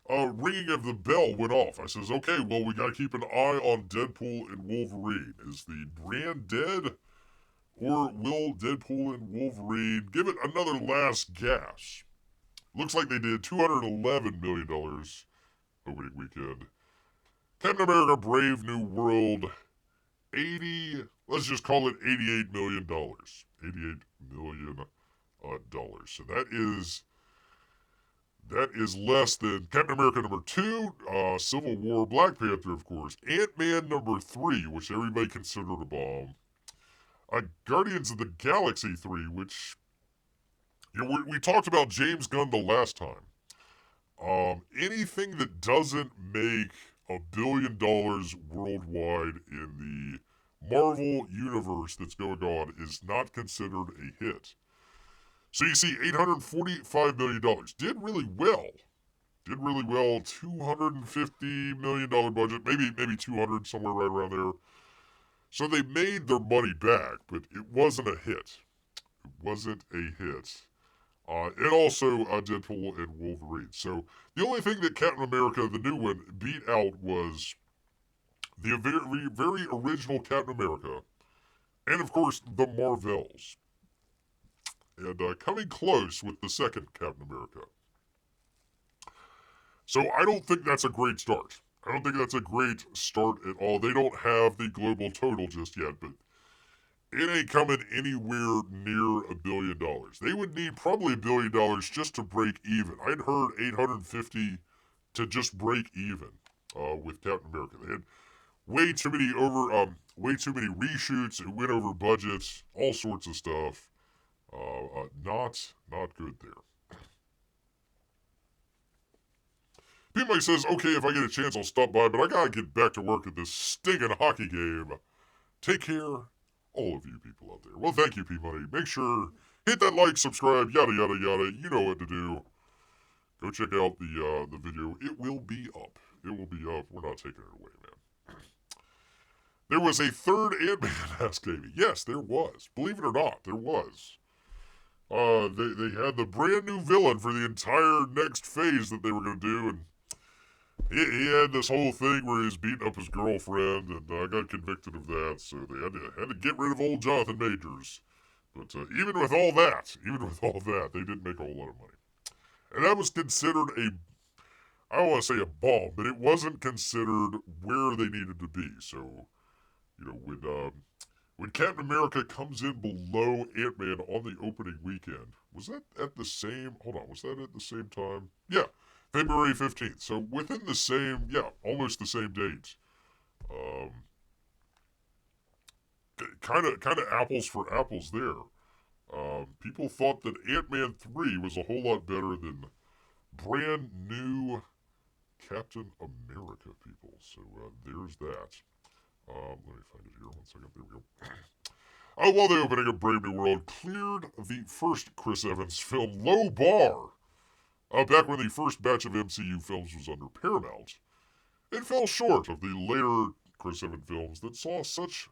ringing of the bell went off. I says, okay, well, we got to keep an eye on Deadpool and Wolverine. Is the brand dead? Or will Deadpool and Wolverine give it another last gasp? Looks like they did $211 million opening weekend. Captain America Brave New World, let's just call it $88 million. $88 million. So that is less than Captain America number 2, Civil War, Black Panther, of course. Ant-Man number 3, which everybody considered a bomb. Guardians of the Galaxy 3, which, we talked about James Gunn the last time. Anything that doesn't make $1 billion worldwide in the Marvel universe that's going on is not considered a hit. So you see, $845 million. Did really well. $250 million budget, maybe 200, somewhere right around there. So they made their money back, but it wasn't a hit. And also Deadpool and Wolverine. So the only thing that Captain America, the new one, beat out was the very, very original Captain America. And of course, the Marvels. And coming close with the second Captain America. So I don't think that's a great start. I don't think that's a great start at all. They don't have the global total just yet, but it ain't coming anywhere near $1 billion. They would need probably $1 billion just to break even. I'd heard 850 to just break even with Captain America. They had way too many reshoots. It went over budgets, all sorts of stuff. Not good there. P-Mike says, okay, if I get a chance, I'll stop by, but I gotta get back to work at this stinking hockey game. Take care, all of you people out there. Well, thank you, P-Money. Make sure, hit that like, subscribe, yada, yada, yada. You know what to do. Go check out the video. It will be up. We're not taking it away, man. There was a third Ant-Man, asked Amy. Yes, there was. Believe it or not, there was. They had the brand new villain for the entire next phase that they were going to do, and he had this whole thing where he was beating up his girlfriend, and got convicted of that, so they had to get rid of old Jonathan Majors. But even with all that, they didn't make a whole lot of money. And that was considered I don't want to say a bomb, but it wasn't considered where they needed to be. So, when Captain America comes in below Ant-Man on the opening weekend, was that at the same time? Yeah, February 15th. So within the same, almost the same date. Kind of apples for apples there. People thought that Ant-Man 3 was a whole lot better than brand new Captain America, people. So there's that. Let me find it here. 1 second. There we go. While the opening of Brave New World cleared the first Chris Evans film low bar, back when the first batch of MCU films was under Paramount, it fell short of the later Chris Evans films that saw such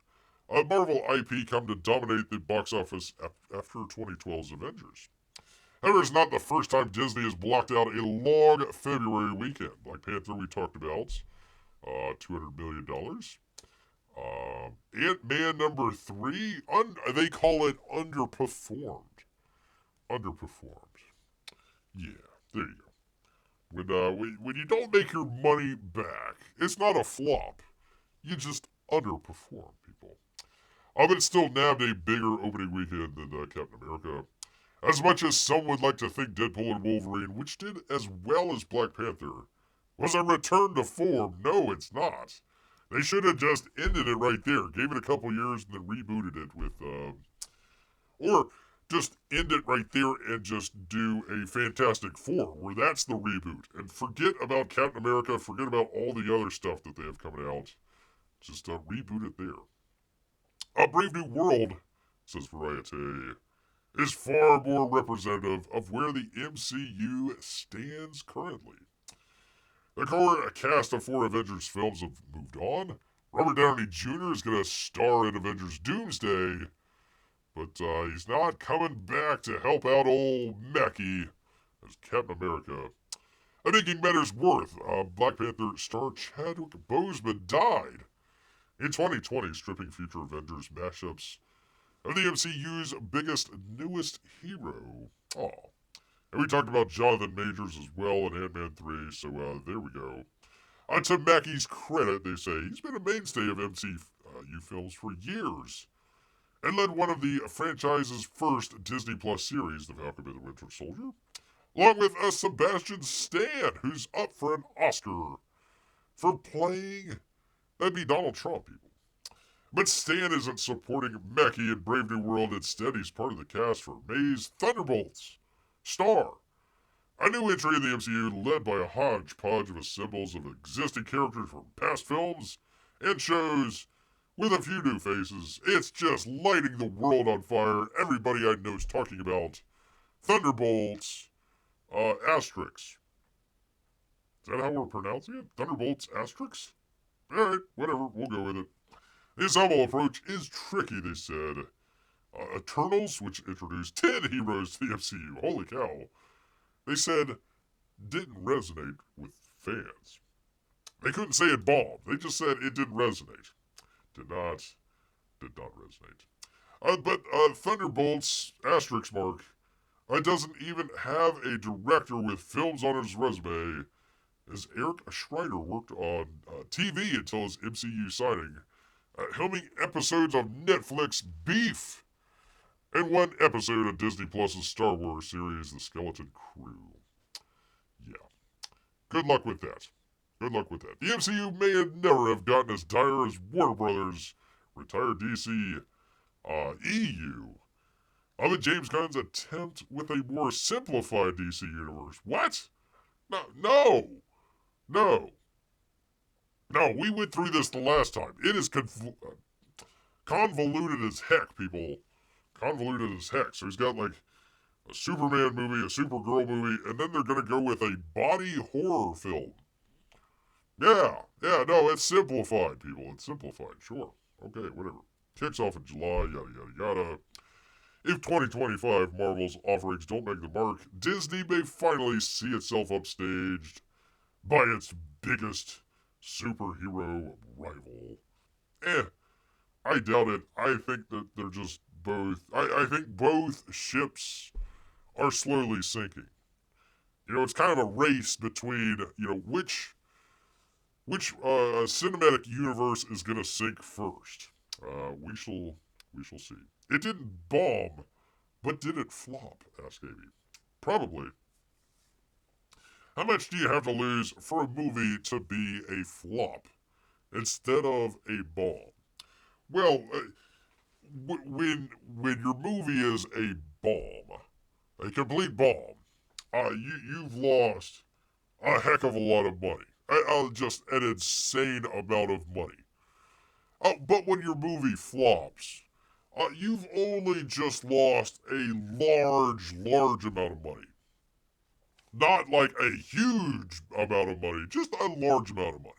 a Marvel IP come to dominate the box office after 2012's Avengers. However, it's not the first time Disney has blocked out a long February weekend. Black Panther, we talked about, $200 million. Ant-Man number 3, they call it underperformed. Yeah, there you go. When you don't make your money back, it's not a flop. You just underperform, people. But it still nabbed a bigger opening weekend than Captain America. As much as some would like to think Deadpool and Wolverine, which did as well as Black Panther, was a return to form, no, it's not. They should have just ended it right there, gave it a couple years, and then rebooted it with, or just end it right there and just do a Fantastic Four, where that's the reboot. And forget about Captain America, forget about all the other stuff that they have coming out. Just reboot it there. A Brave New World, says Variety, is far more representative of where the MCU stands currently. The core cast of 4 Avengers films have moved on. Robert Downey Jr. is going to star in Avengers Doomsday, but he's not coming back to help out old Mackie as Captain America. And making matters worse, Black Panther star Chadwick Boseman died in 2020, stripping future Avengers mashups of the MCU's biggest, newest hero. Aw. And we talked about Jonathan Majors as well in Ant-Man 3, so there we go. To Mackie's credit, they say, he's been a mainstay of MCU films for years, and led one of the franchise's first Disney Plus series, The Falcon and the Winter Soldier, along with Sebastian Stan, who's up for an Oscar for playing, that'd be Donald Trump, people. But Stan isn't supporting Mackie in Brave New World. Instead, he's part of the cast for May's Thunderbolts. Star, a new entry in the MCU led by a hodgepodge of symbols of existing characters from past films and shows with a few new faces. It's just lighting the world on fire. Everybody I know is talking about Thunderbolts, Asterix. Is that how we're pronouncing it? Thunderbolts, Asterix? Alright, whatever, we'll go with it. The ensemble approach is tricky, they said. Eternals, which introduced 10 heroes to the MCU, holy cow, they said didn't resonate with fans. They couldn't say it bombed. They just said it didn't resonate. Did not resonate. But Thunderbolts, asterisk mark, doesn't even have a director with films on his resume, as Eric Schreider worked on TV until his MCU signing, helming episodes of Netflix Beef, and one episode of Disney Plus's Star Wars series, The Skeleton Crew. Yeah. Good luck with that. Good luck with that. The MCU may never have gotten as dire as Warner Brothers, retired DC, EU, of James Gunn's attempt with a more simplified DC universe. What? No, we went through this the last time. It is convoluted as heck, people. Convoluted as heck. So he's got like a Superman movie, a Supergirl movie, and then they're going to go with a body horror film. Yeah, no, it's simplified, people. It's simplified, sure. Okay, whatever. Kicks off in July, yada, yada, yada. If 2025 Marvel's offerings don't make the mark, Disney may finally see itself upstaged by its biggest superhero rival. I doubt it. I think that they're just both... I think both ships are slowly sinking. You know, it's kind of a race between, you know, which cinematic universe is going to sink first. We shall see. It didn't bomb, but did it flop? Asked Amy. Probably. How much do you have to lose for a movie to be a flop instead of a bomb? Well, when your movie is a bomb, a complete bomb, you've lost a heck of a lot of money. Just an insane amount of money. But when your movie flops, you've only just lost a large amount of money. Not like a huge amount of money, just a large amount of money.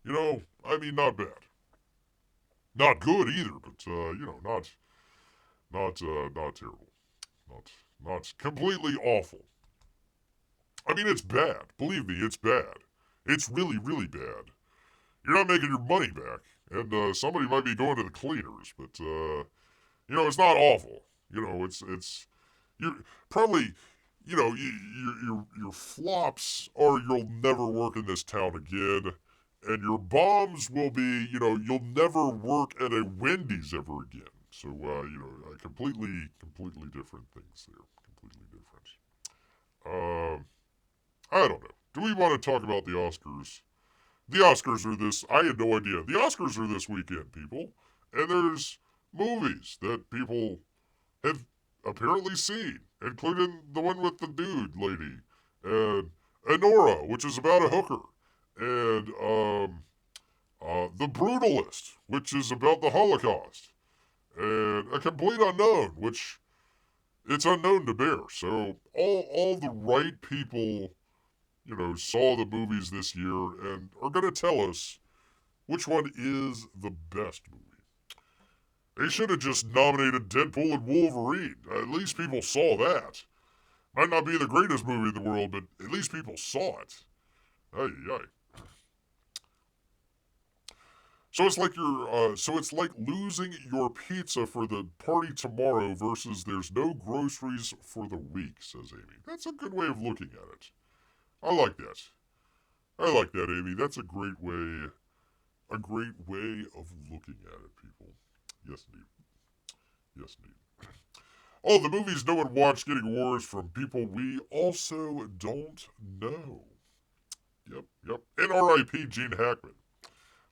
You know, I mean, not bad. Not good either, but, you know, not terrible. Not completely awful. I mean, it's bad. Believe me, it's bad. It's really, really bad. You're not making your money back, and somebody might be going to the cleaners, but, you know, it's not awful. You know, you're probably, you know, your flops are you'll never work in this town again, and your bombs will be, you know, you'll never work at a Wendy's ever again. So, completely different things there. Completely different. I don't know. Do we want to talk about the Oscars? The Oscars are this. I had no idea. The Oscars are this weekend, people. And there's movies that people have apparently seen, including the one with the dude lady, and Anora, which is about a hooker, and The Brutalist, which is about the Holocaust, and A Complete Unknown, which it's unknown to bear. So all the right people, saw the movies this year and are going to tell us which one is the best movie. They should have just nominated Deadpool and Wolverine. At least people saw that. Might not be the greatest movie in the world, but at least people saw it. Ay, ay. So it's like losing your pizza for the party tomorrow versus there's no groceries for the week, says Amy. That's a good way of looking at it. I like that. I like that, Amy. That's a great way of looking at it, people. Yes, indeed. Yes, indeed. Oh, the movies no one watched getting awards from people we also don't know. Yep. And R.I.P. Gene Hackman.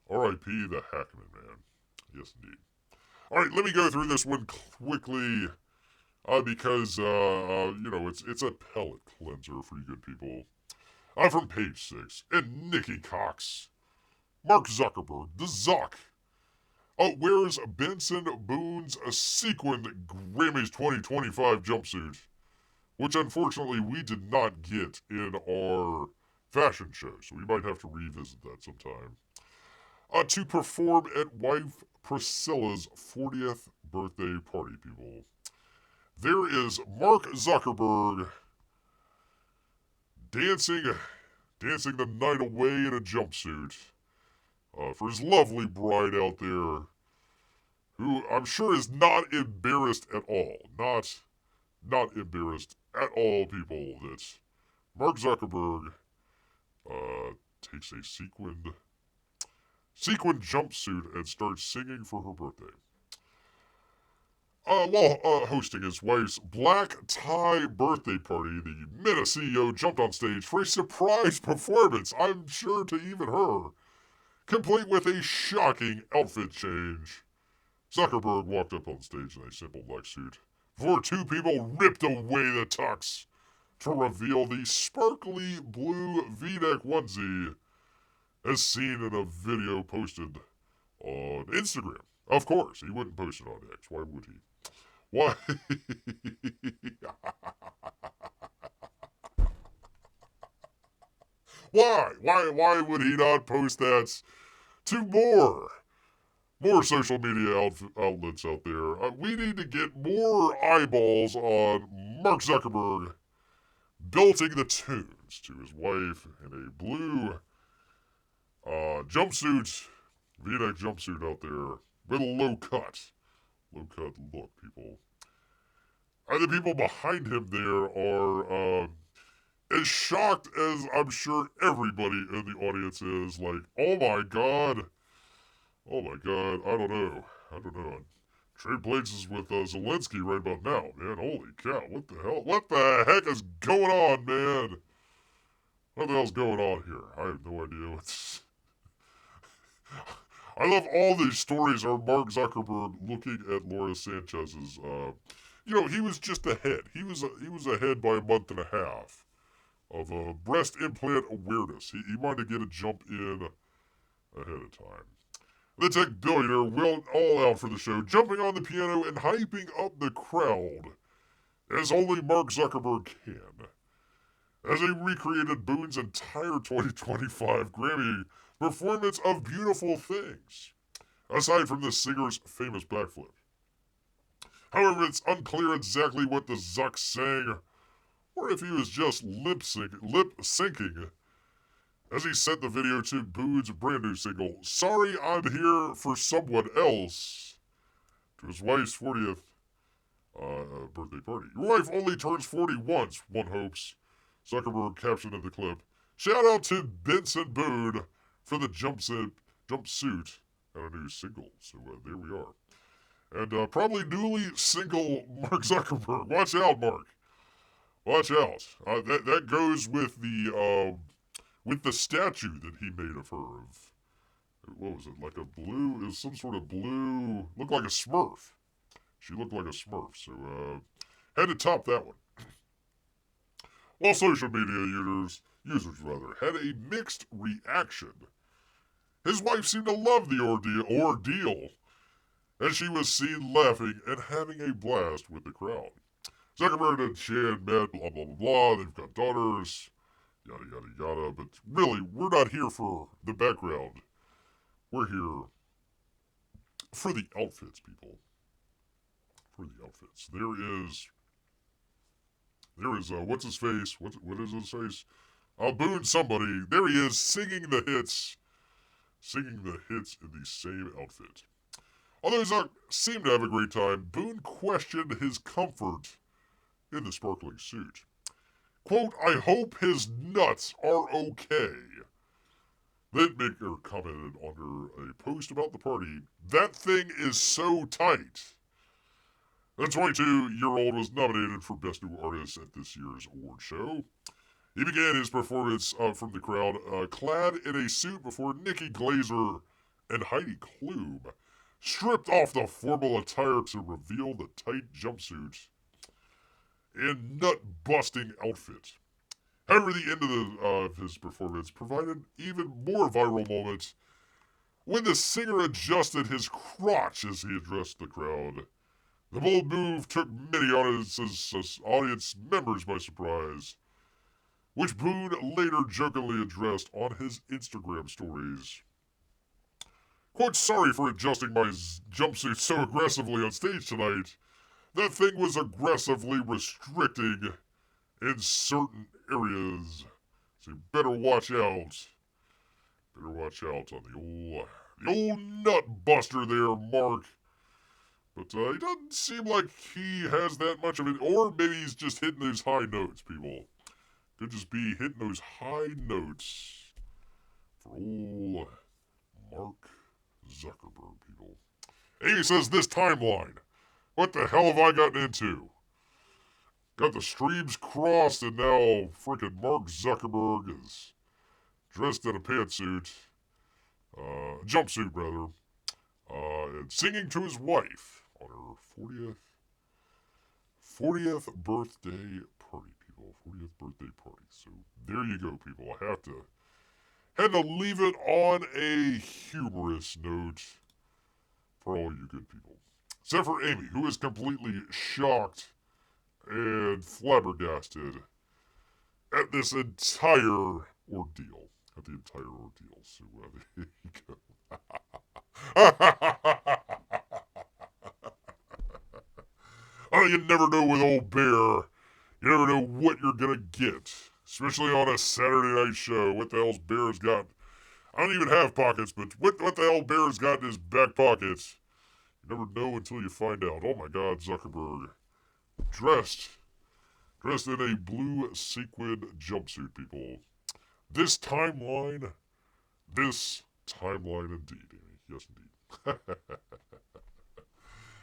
R.I.P. the Hackman, man. Yes, indeed. All right, let me go through this one quickly because, it's a palate cleanser for you good people. I'm from page 6. And Nikki Cox. Mark Zuckerberg, the Zuck, wears Benson Boone's sequined Grammys 2025 jumpsuit, which unfortunately we did not get in our fashion show, so we might have to revisit that sometime. To perform at wife Priscilla's 40th birthday party, people. There is Mark Zuckerberg dancing the night away in a jumpsuit for his lovely bride out there, who I'm sure is not embarrassed at all. Not embarrassed at all, people, that Mark Zuckerberg takes a sequined jumpsuit and starts singing for her birthday. While hosting his wife's black tie birthday party, the Meta CEO jumped on stage for a surprise performance, I'm sure to even her, complete with a shocking outfit change. Zuckerberg walked up on stage in a simple black suit before two people ripped away the tux to reveal the sparkly blue V-neck onesie as seen in a video posted on Instagram. Of course, he wouldn't post it on X. Why would he? Why? Why would he not post that to more social media outlets out there? We need to get more eyeballs on Mark Zuckerberg belting the tunes to his wife in a blue jumpsuit, V-neck jumpsuit out there with a low cut look, people. And the people behind him there are as shocked as I'm sure everybody in the audience is. Like, oh my god, I don't know. Trade places with Zelensky right about now, man. Holy cow, what the hell? What the heck is going on, man? What the hell's going on here? I have no idea what's... I love all these stories are Mark Zuckerberg looking at Laura Sanchez's, he was just ahead. He was ahead by a month and a half of breast implant awareness. He wanted to get a jump in ahead of time. The tech billionaire went all out for the show, jumping on the piano and hyping up the crowd, as only Mark Zuckerberg can. As he recreated Boone's entire 2025 Grammy performance of Beautiful Things, aside from the singer's famous backflip. However, it's unclear exactly what the Zuck sang, or if he was just lip syncing as he sent the video to Boone's brand new single, Sorry I'm Here for Someone Else, to his wife's 40th birthday party. Your wife only turns 40 once, one hopes, Zuckerberg captioned in the clip. Shout out to Benson Boone for the jumpsuit and a new single. So there we are. And probably newly single Mark Zuckerberg. Watch out, Mark. Watch out. That goes with the statue that he made of her. What was it? Like a blue? It was some sort of blue. Looked like a Smurf. She looked like a Smurf. So had to top that one. While social media users had a mixed reaction. His wife seemed to love the ordeal, and she was seen laughing and having a blast with the crowd. Zuckerberg and Chan met, blah, blah, blah, blah. They've got daughters, yada, yada, yada. But really, we're not here for the background. We're here for the outfits, people. For the outfits. There is what's his face? What is his face? Boone somebody. There he is, singing the hits in the same outfit. Although Zuck seemed to have a great time, Boone questioned his comfort in the sparkling suit. Quote, I hope his nuts are okay. The maker commented under a post about the party, that thing is so tight. The 22-year-old was nominated for Best New Artist at this year's award show. He began his performance from the crowd clad in a suit before Nikki Glaser and Heidi Klum stripped off the formal attire to reveal the tight jumpsuit and nut-busting outfit. However, the end of his performance provided even more viral moments when the singer adjusted his crotch as he addressed the crowd. The bold move took many audience members by surprise, which Boone later jokingly addressed on his Instagram stories. Quote, sorry for adjusting my jumpsuit so aggressively on stage tonight. That thing was aggressively restricting in certain areas. So you better watch out. Better watch out on the old nut buster there, Mark. But he doesn't seem like he has that much of it. Or maybe he's just hitting those high notes, people. Could just be hitting those high notes for old Mark Zuckerberg, people. Amy says, this timeline. What the hell have I gotten into? Got the streams crossed, and now freaking Mark Zuckerberg is dressed in a pantsuit, jumpsuit rather, and singing to his wife on her 40th birthday party, people. 40th birthday party. So there you go, people. I had to leave it on a humorous note for all you good people. Except for Amy, who is completely shocked and flabbergasted at this entire ordeal. So there you go. Oh, you never know with old Bear. You never know what you're gonna get. Especially on a Saturday night show. What the hell's Bear's got? I don't even have pockets, but what the hell Bear's got in his back pockets? You never know until you find out. Oh my God, Zuckerberg. Dressed in a blue sequin jumpsuit, people. This timeline indeed, Amy. Yes, indeed.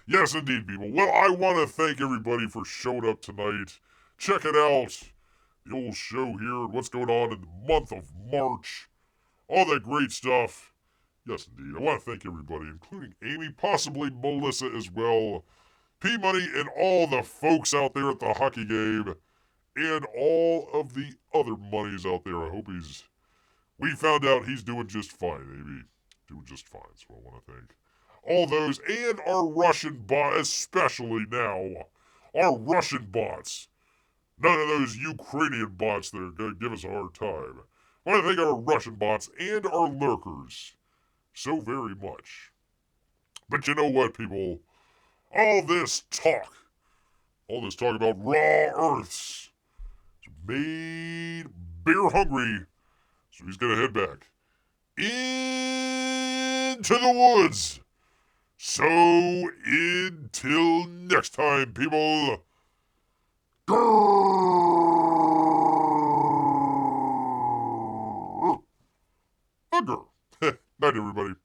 Yes, indeed, people. Well, I want to thank everybody for showing up tonight. Check it out. The old show here, what's going on in the month of March. All that great stuff. Yes, indeed. I want to thank everybody, including Amy, possibly Melissa as well, P-Money, and all the folks out there at the hockey game, and all of the other monies out there. I hope we found out he's doing just fine, Amy. Doing just fine, so I want to thank all those, and our Russian bot, especially now, our Russian bots. None of those Ukrainian bots that are going to give us a hard time. I want to thank our Russian bots and our lurkers so very much. But you know what, people? All this talk about raw earths made Bear hungry, so he's going to head back into the woods. So, until next time, people. Grrrrr. Night, everybody.